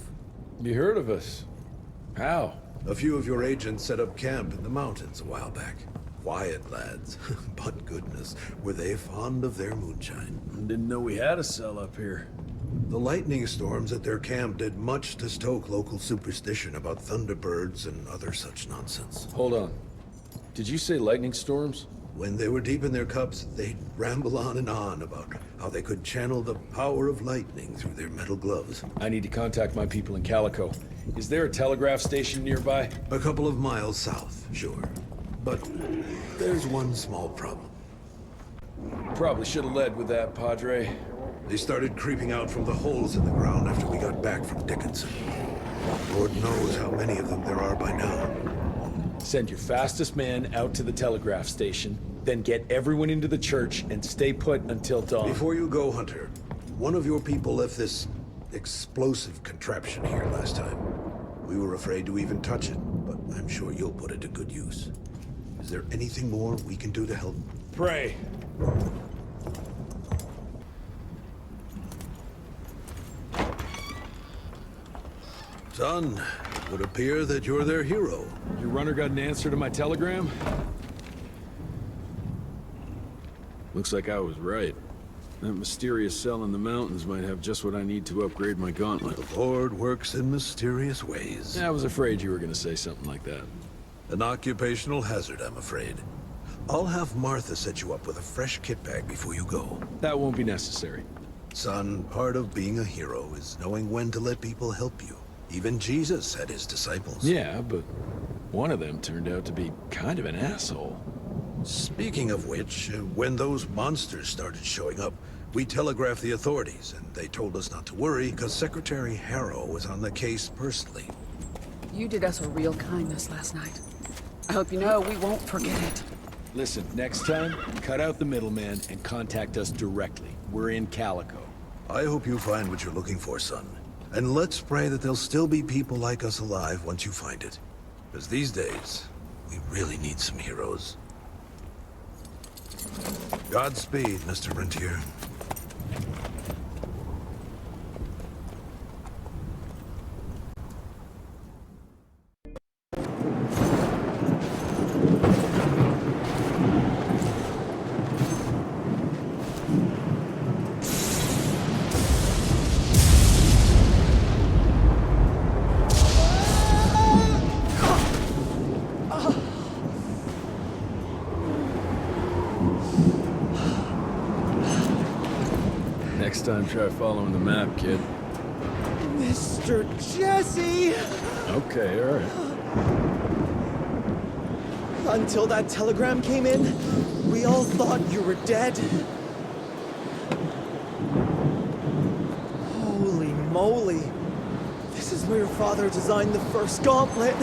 You heard of us. How? A few of your agents set up camp in the mountains a while back. Quiet lads, but goodness, were they fond of their moonshine. Didn't know we had a cell up here. The lightning storms at their camp did much to stoke local superstition about thunderbirds and other such nonsense. Hold on. Did you say lightning storms? When they were deep in their cups, they'd ramble on and on about how they could channel the power of lightning through their metal gloves. I need to contact my people in Calico. Is there a telegraph station nearby? A couple of miles south, sure. But there's one small problem. Probably should have led with that, Padre. They started creeping out from the holes in the ground after we got back from Dickinson. Lord knows how many of them there are by now. Send your fastest man out to the telegraph station, then get everyone into the church and stay put until dawn. Before you go, Hunter, one of your people left this explosive contraption here last time. We were afraid to even touch it, but I'm sure you'll put it to good use. Is there anything more we can do to help? Pray. Son, it would appear that you're their hero. Your runner got an answer to my telegram? Looks like I was right. That mysterious cell in the mountains might have just what I need to upgrade my gauntlet. The Lord works in mysterious ways. I was afraid you were going to say something like that. An occupational hazard, I'm afraid. I'll have Martha set you up with a fresh kit bag before you go. That won't be necessary. Son, part of being a hero is knowing when to let people help you. Even Jesus had his disciples. Yeah, but one of them turned out to be kind of an asshole. Speaking of which, when those monsters started showing up, we telegraphed the authorities, and they told us not to worry because Secretary Harrow was on the case personally. You did us a real kindness last night. I hope you know we won't forget it. Listen, next time, cut out the middleman and contact us directly. We're in Calico. I hope you find what you're looking for, son. And let's pray that there'll still be people like us alive once you find it. Because these days, we really need some heroes. Godspeed, Mr. Rentier. Next time, try following the map, kid. Mr. Jesse! Okay, all right. Until that telegram came in, we all thought you were dead. Holy moly. This is where your father designed the first gauntlet.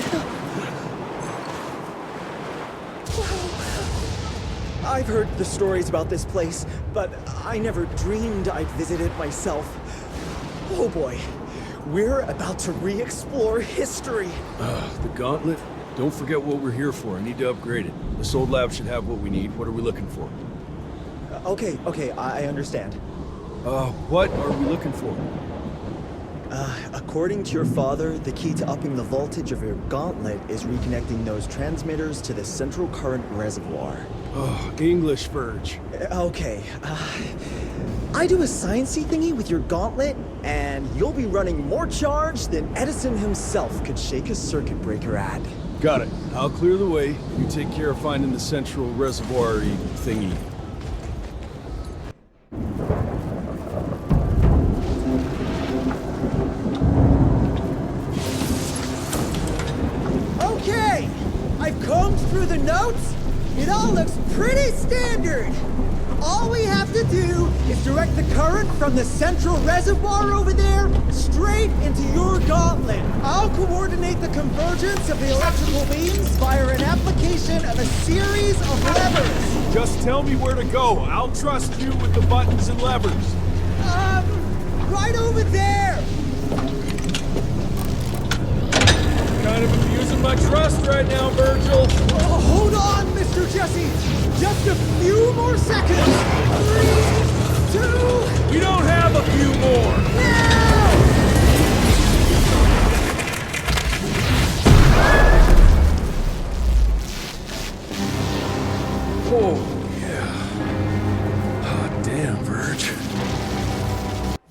I've heard the stories about this place, but I never dreamed I'd visit it myself. Oh boy, we're about to re-explore history. The gauntlet? Don't forget what we're here for. I need to upgrade it. This old lab should have what we need. What are we looking for? Okay, I understand. What are we looking for? According to your father, the key to upping the voltage of your gauntlet is reconnecting those transmitters to the central current reservoir. Oh, English verge. Okay, I do a sciencey thingy with your gauntlet, and you'll be running more charge than Edison himself could shake a circuit breaker at. Got it. I'll clear the way. You take care of finding the central reservoir-y thingy. Okay, I've combed through the notes. It all looks pretty standard. All we have to do is direct the current from the central reservoir over there straight into your gauntlet. I'll coordinate the convergence of the electrical beams via an application of a series of levers. Just tell me where to go. I'll trust you with the buttons and levers. Right over there! Kind of abusing my trust right now, Virgil. Oh, hold on, Mr. Jesse! Just a few more seconds! 3, 2... We don't have a few more! Now! Oh, yeah. Hot damn, Virg.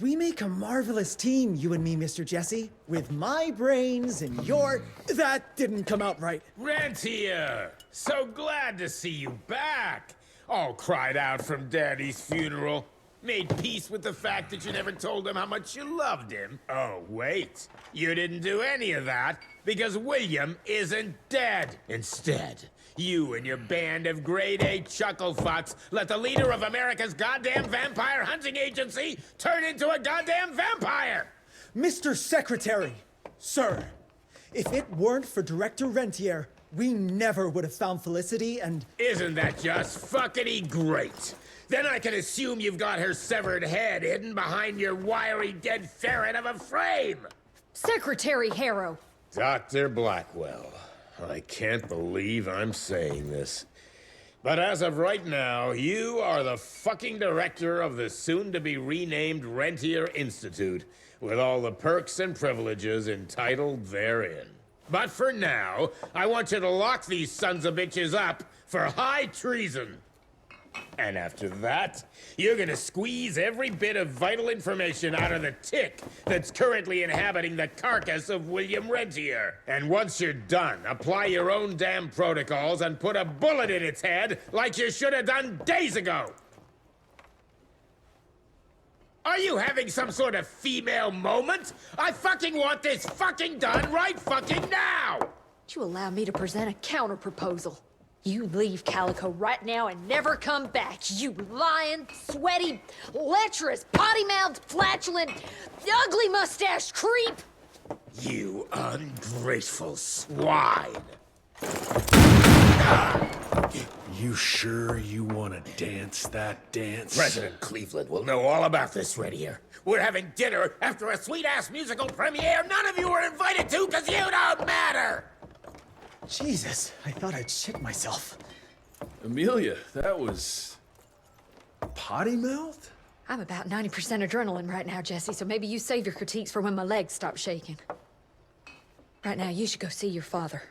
We make a marvelous team, you and me, Mr. Jesse. With my brains and your... That didn't come out right. Rentier! So glad to see you back! All cried out from Daddy's funeral. Made peace with the fact that you never told him how much you loved him. Oh, wait. You didn't do any of that because William isn't dead. Instead, you and your band of grade-A chucklefucks let the leader of America's goddamn vampire hunting agency turn into a goddamn vampire! Mr. Secretary, sir, if it weren't for Director Rentier, we never would have found Felicity and... Isn't that just fuckity great? Then I can assume you've got her severed head hidden behind your wiry dead ferret of a frame! Secretary Harrow! Dr. Blackwell, I can't believe I'm saying this. But as of right now, you are the fucking director of the soon-to-be-renamed Rentier Institute, with all the perks and privileges entitled therein. But for now, I want you to lock these sons of bitches up for high treason. And after that, you're gonna squeeze every bit of vital information out of the tick that's currently inhabiting the carcass of William Rentier. And once you're done, apply your own damn protocols and put a bullet in its head like you should have done days ago. Are you having some sort of female moment? I fucking want this fucking done right fucking now! Would you allow me to present a counter-proposal? You leave Calico right now and never come back, you lying, sweaty, lecherous, potty-mouthed, flatulent, ugly mustached creep! You ungrateful swine! You sure you want to dance that dance? President Cleveland will know all about this right here. We're having dinner after a sweet-ass musical premiere none of you were invited to because you don't matter! Jesus, I thought I'd shit myself. Amelia, that was... potty mouth? I'm about 90% adrenaline right now, Jesse, so maybe you save your critiques for when my legs stop shaking. Right now, you should go see your father.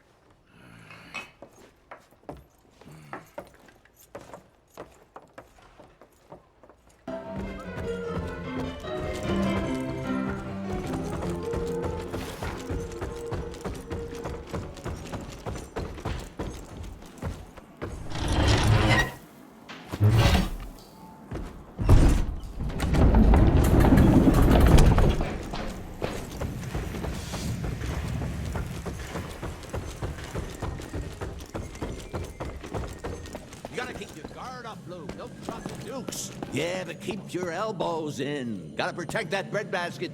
Yeah, but keep your elbows in. Gotta protect that breadbasket.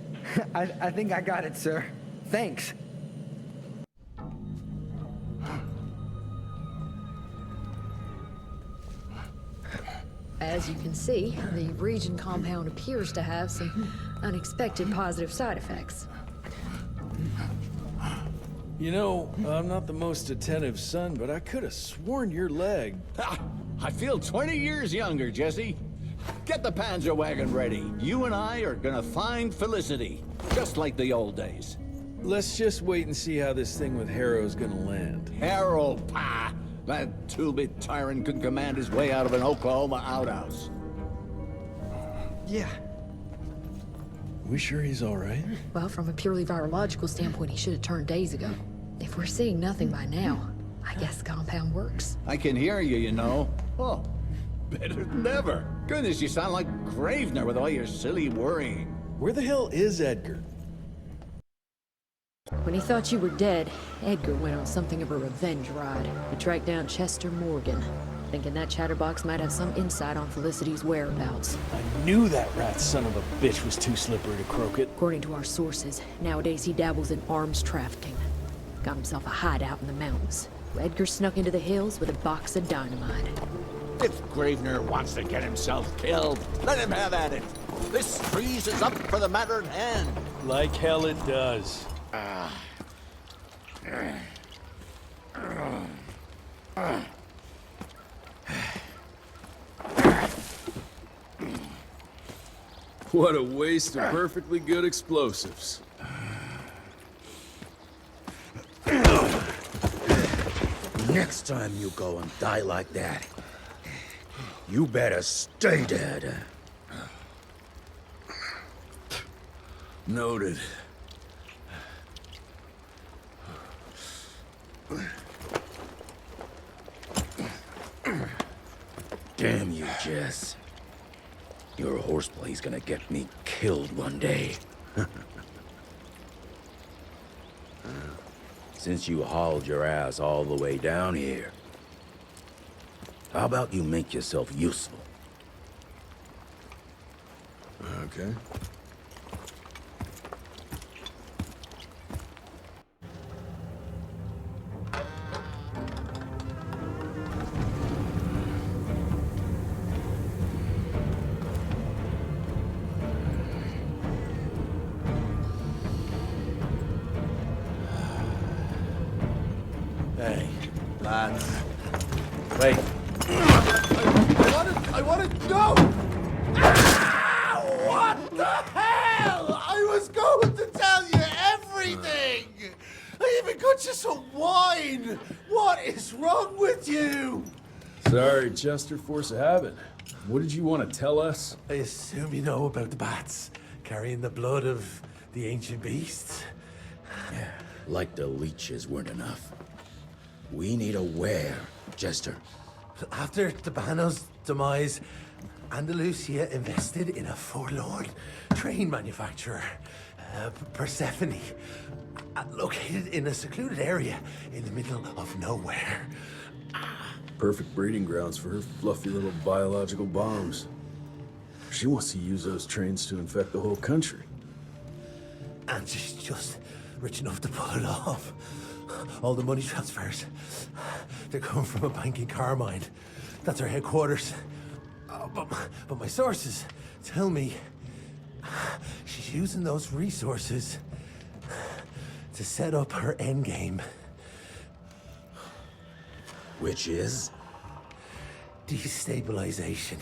I think I got it, sir. Thanks. As you can see, the region compound appears to have some unexpected positive side effects. You know, I'm not the most attentive son, but I could have sworn your leg... I feel 20 years younger, Jesse. Get the Panzer wagon ready. You and I are gonna find Felicity, just like the old days. Let's just wait and see how this thing with Harrow's gonna land. Harrow, pa! That two-bit tyrant could command his way out of an Oklahoma outhouse. Yeah. We sure he's all right? Well, from a purely virological standpoint, he should have turned days ago. If we're seeing nothing by now, I guess the compound works. I can hear you, you know. Oh, better than ever. Goodness, you sound like Gravener with all your silly worrying. Where the hell is Edgar? When he thought you were dead, Edgar went on something of a revenge ride. He tracked down Chester Morgan. Thinking that chatterbox might have some insight on Felicity's whereabouts. I knew that rat son of a bitch was too slippery to croak it. According to our sources, nowadays he dabbles in arms trafficking. Got himself a hideout in the mountains. Edgar snuck into the hills with a box of dynamite. If Gravener wants to get himself killed, let him have at it. This trees is up for the matter at hand. Like hell it does. What a waste of perfectly good explosives. Next time you go and die like that, you better stay dead. Noted. Damn you, Jess. Your horseplay's gonna get me killed one day. Since you hauled your ass all the way down here, how about you make yourself useful? Okay. Hey, lads. Wait. I want to know! Ah, what the hell? I was going to tell you everything! I even got you some wine! What is wrong with you? Sorry, Chester, force of habit. What did you want to tell us? I assume you know about the bats carrying the blood of the ancient beasts. Yeah, like the leeches weren't enough. We need a where, Jester. After Dabano's demise, Andalusia invested in a forlorn train manufacturer, Persephone, located in a secluded area in the middle of nowhere. Perfect breeding grounds for her fluffy little biological bombs. She wants to use those trains to infect the whole country. And she's just rich enough to pull it off. All the money transfers, they're coming from a bank in Carmine. That's her headquarters. But my sources tell me she's using those resources to set up her endgame. Which is? Destabilization.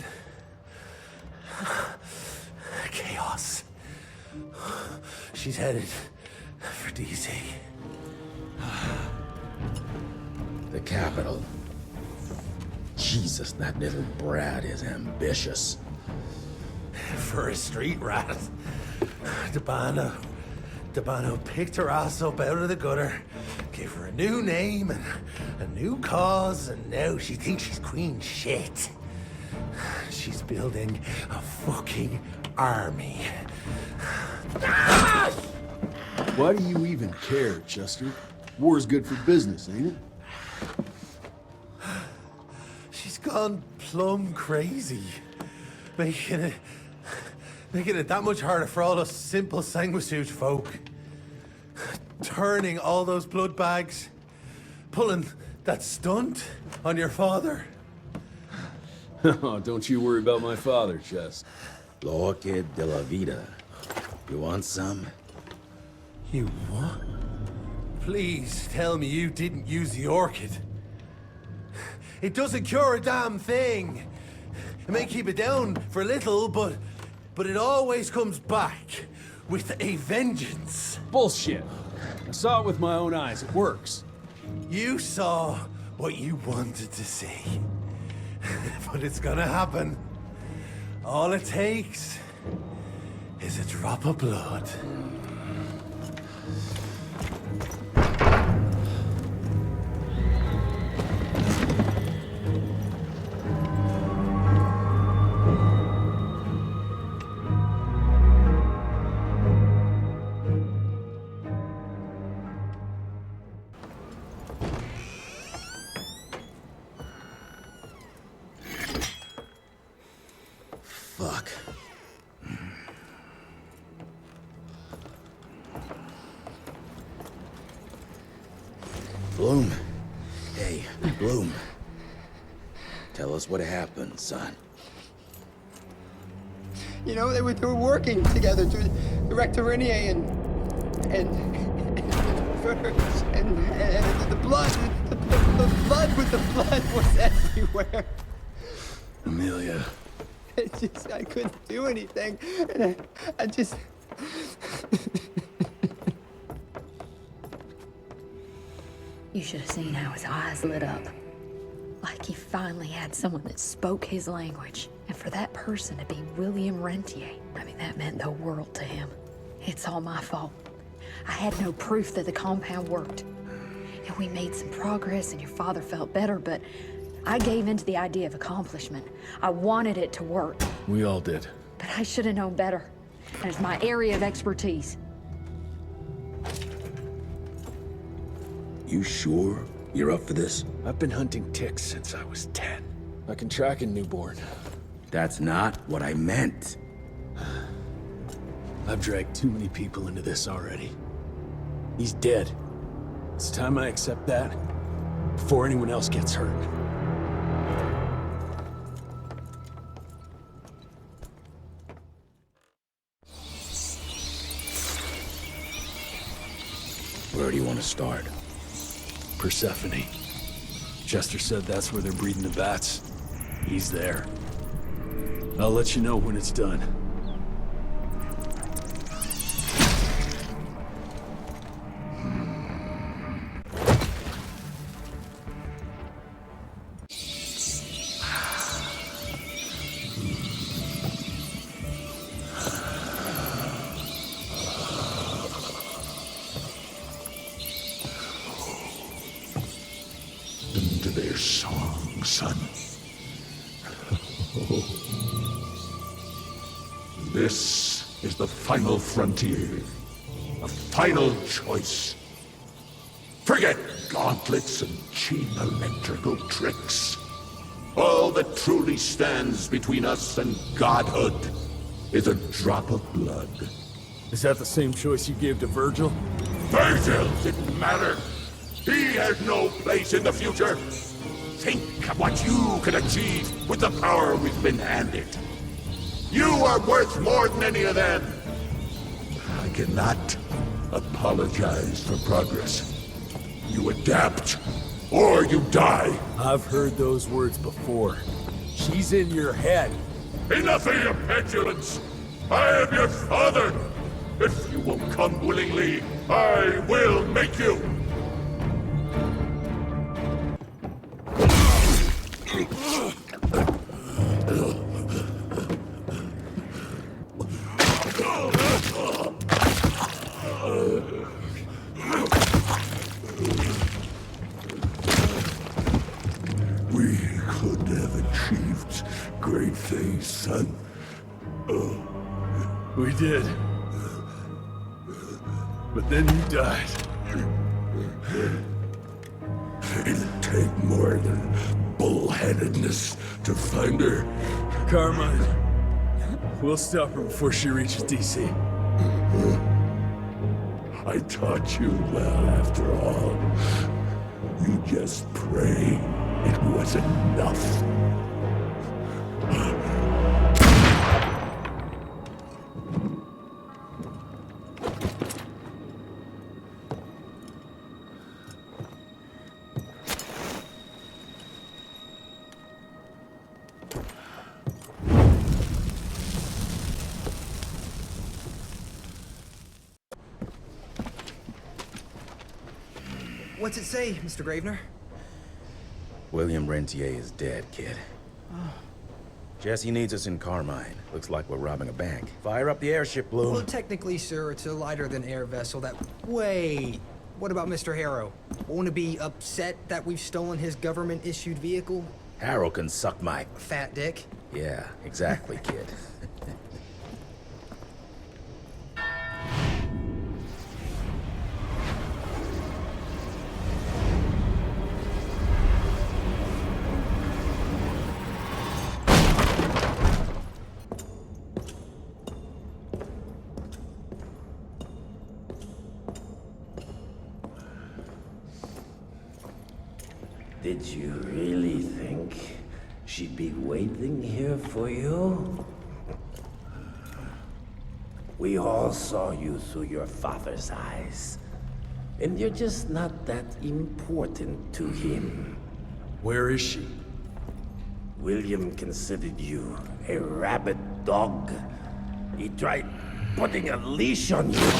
Chaos. She's headed for DC. The capital. Jesus, that little brat is ambitious. For a street rat. Dabano picked her ass up out of the gutter, gave her a new name and a new cause, and now she thinks she's queen shit. She's building a fucking army. Why do you even care, Chester? War's good for business, ain't it? She's gone plumb crazy. Making it that much harder for all us simple sanguisuge folk. Turning all those blood bags. Pulling that stunt on your father. Oh, don't you worry about my father, Chest. L'orchid de la vida. You want some? You what? Please tell me you didn't use the orchid. It doesn't cure a damn thing. It may keep it down for a little, but it always comes back with a vengeance. Bullshit. I saw it with my own eyes. It works. You saw what you wanted to see. But it's gonna happen. All it takes is a drop of blood. us what happened, son. You know, they were working together to direct Renier and the blood with the blood was everywhere. Amelia. I couldn't do anything. And I just... You should have seen how his eyes lit up. Like he finally had someone that spoke his language. And for that person to be William Rentier, I mean, that meant the world to him. It's all my fault. I had no proof that the compound worked. And we made some progress and your father felt better, but I gave in to the idea of accomplishment. I wanted it to work. We all did. But I should have known better. And it's my area of expertise. You sure you're up for this? I've been hunting ticks since I was 10. I can track a newborn. That's not what I meant. I've dragged too many people into this already. He's dead. It's time I accept that before anyone else gets hurt. Where do you want to start? Persephone. Chester said that's where they're breeding the bats. He's there. I'll let you know when it's done. Into their song, son. This is the final frontier. A final choice. Forget gauntlets and cheap electrical tricks. All that truly stands between us and godhood is a drop of blood. Is that the same choice you gave to Virgil? Virgil didn't matter. He has no place in the future. Think of what you can achieve with the power we've been handed. You are worth more than any of them. I cannot apologize for progress. You adapt, or you die. I've heard those words before. She's in your head. Enough of your petulance. I am your father. If you will come willingly, I will make you. We could have achieved great things, son. We did. But then you died. It'd take more than bullheadedness to find her. Carmine, we'll stop her before she reaches DC. I taught you well after all. You just pray it was enough. What's it say, Mr. Gravener? William Rentier is dead, kid. Oh. Jesse needs us in Carmine. Looks like we're robbing a bank. Fire up the airship, Bloom. Well, technically, sir, it's a lighter-than-air vessel that... Wait! What about Mr. Harrow? Won't he be upset that we've stolen his government-issued vehicle? Harrow can suck my... Fat dick? Yeah, exactly, kid. Did you really think she be waiting here for you? We all saw you through your father's eyes. And you're just not that important to him. Where is she? William considered you a rabid dog. He tried putting a leash on you,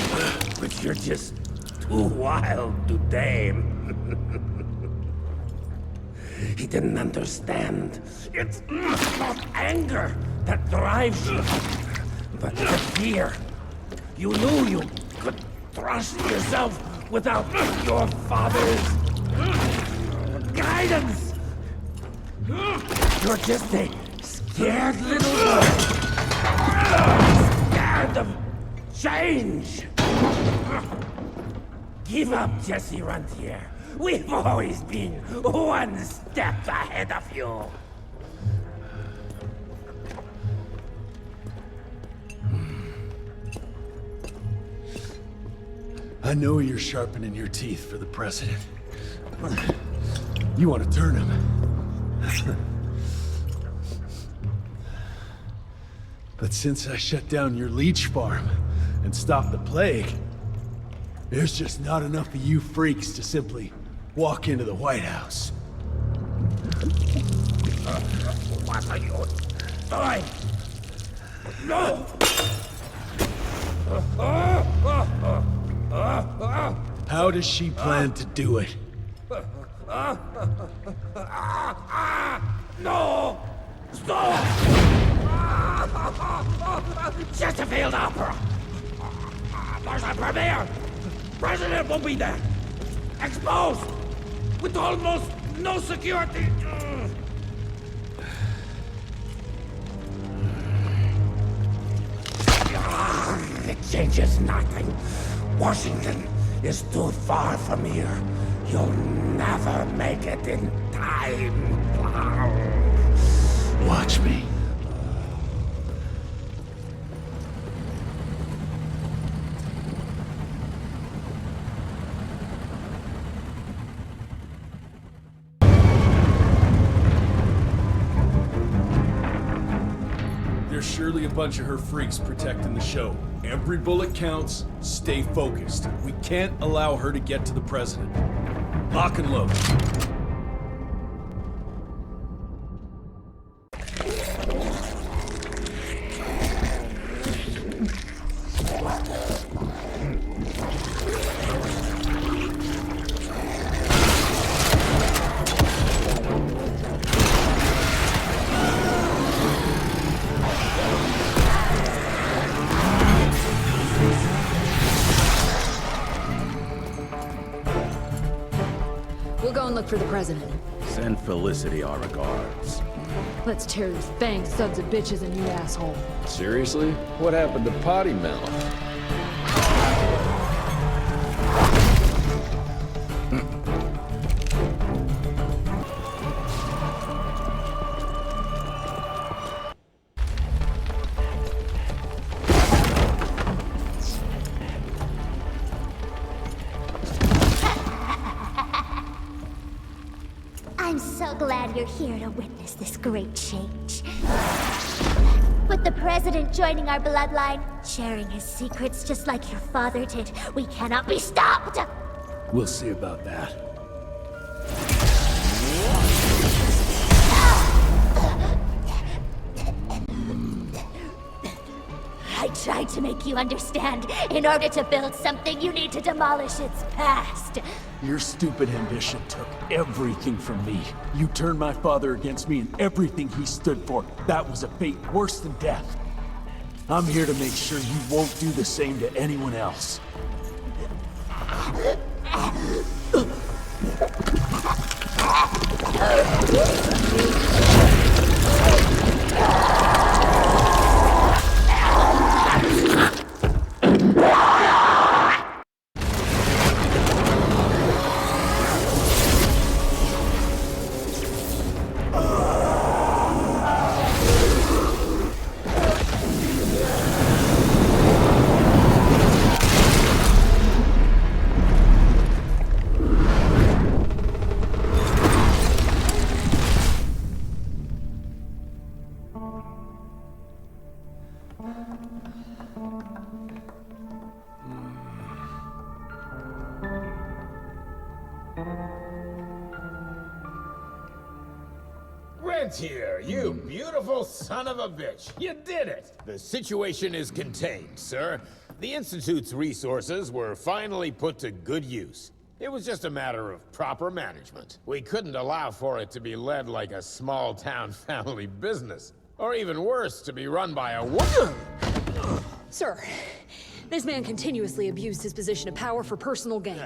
but you're just too wild to tame. He didn't understand. It's not anger that drives you, but the fear. You knew you could trust yourself without your father's guidance. You're just a scared little boy. Scared of change. Give up, Jesse Rentier. We've always been one step ahead of you. I know you're sharpening your teeth for the president. You want to turn him. But since I shut down your leech farm and stopped the plague, there's just not enough of you freaks to simply walk into the White House. What are you doing? No! How does she plan to do it? No! Stop! Just a failed opera! There's a premiere! President will be there! Exposed! With almost no security! It changes nothing. Washington is too far from here. You'll never make it in time. Watch me. There's surely a bunch of her freaks protecting the show. Every bullet counts. Stay focused. We can't allow her to get to the president. Lock and load. We'll go and look for the president. Send Felicity our regards. Let's tear these banged sons of bitches a new asshole. Seriously? What happened to Potty Mouth? I'm so glad you're here to witness this great change. With the president joining our bloodline, sharing his secrets just like your father did, we cannot be stopped! We'll see about that. I tried to make you understand. In order to build something, you need to demolish its past. Your stupid ambition took everything from me. You turned my father against me and everything he stood for. That was a fate worse than death. I'm here to make sure you won't do the same to anyone else. Rentier, you beautiful son of a bitch. You did it! The situation is contained, sir. The Institute's resources were finally put to good use. It was just a matter of proper management. We couldn't allow for it to be led like a small-town family business. Or even worse, to be run by a woman. Sir, this man continuously abused his position of power for personal gain.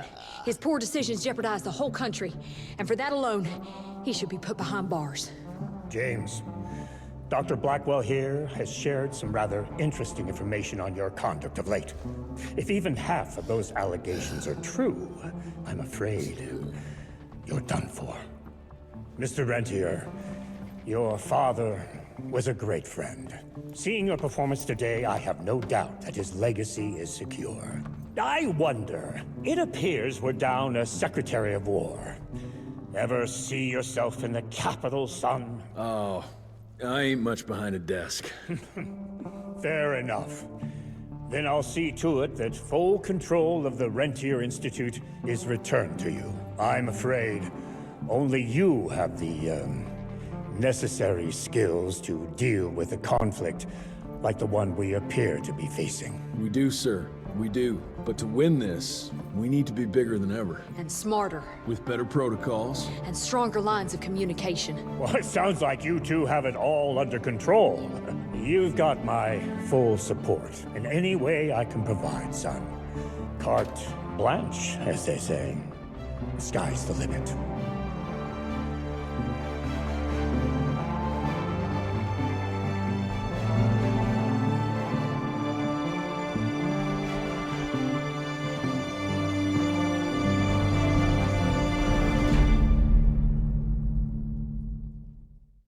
His poor decisions jeopardized the whole country, and for that alone, he should be put behind bars. James, Dr. Blackwell here has shared some rather interesting information on your conduct of late. If even half of those allegations are true, I'm afraid you're done for. Mr. Rentier, your father was a great friend. Seeing your performance today, I have no doubt that his legacy is secure. I wonder, it appears we're down a Secretary of War. Ever see yourself in the capital, son? Oh, I ain't much behind a desk. Fair enough. Then I'll see to it that full control of the Rentier Institute is returned to you. I'm afraid only you have the, necessary skills to deal with a conflict like the one we appear to be facing. We do, sir. We do. But to win this, we need to be bigger than ever. And smarter. With better protocols. And stronger lines of communication. Well, it sounds like you two have it all under control. You've got my full support in any way I can provide, son. Carte blanche, as they say. The sky's the limit.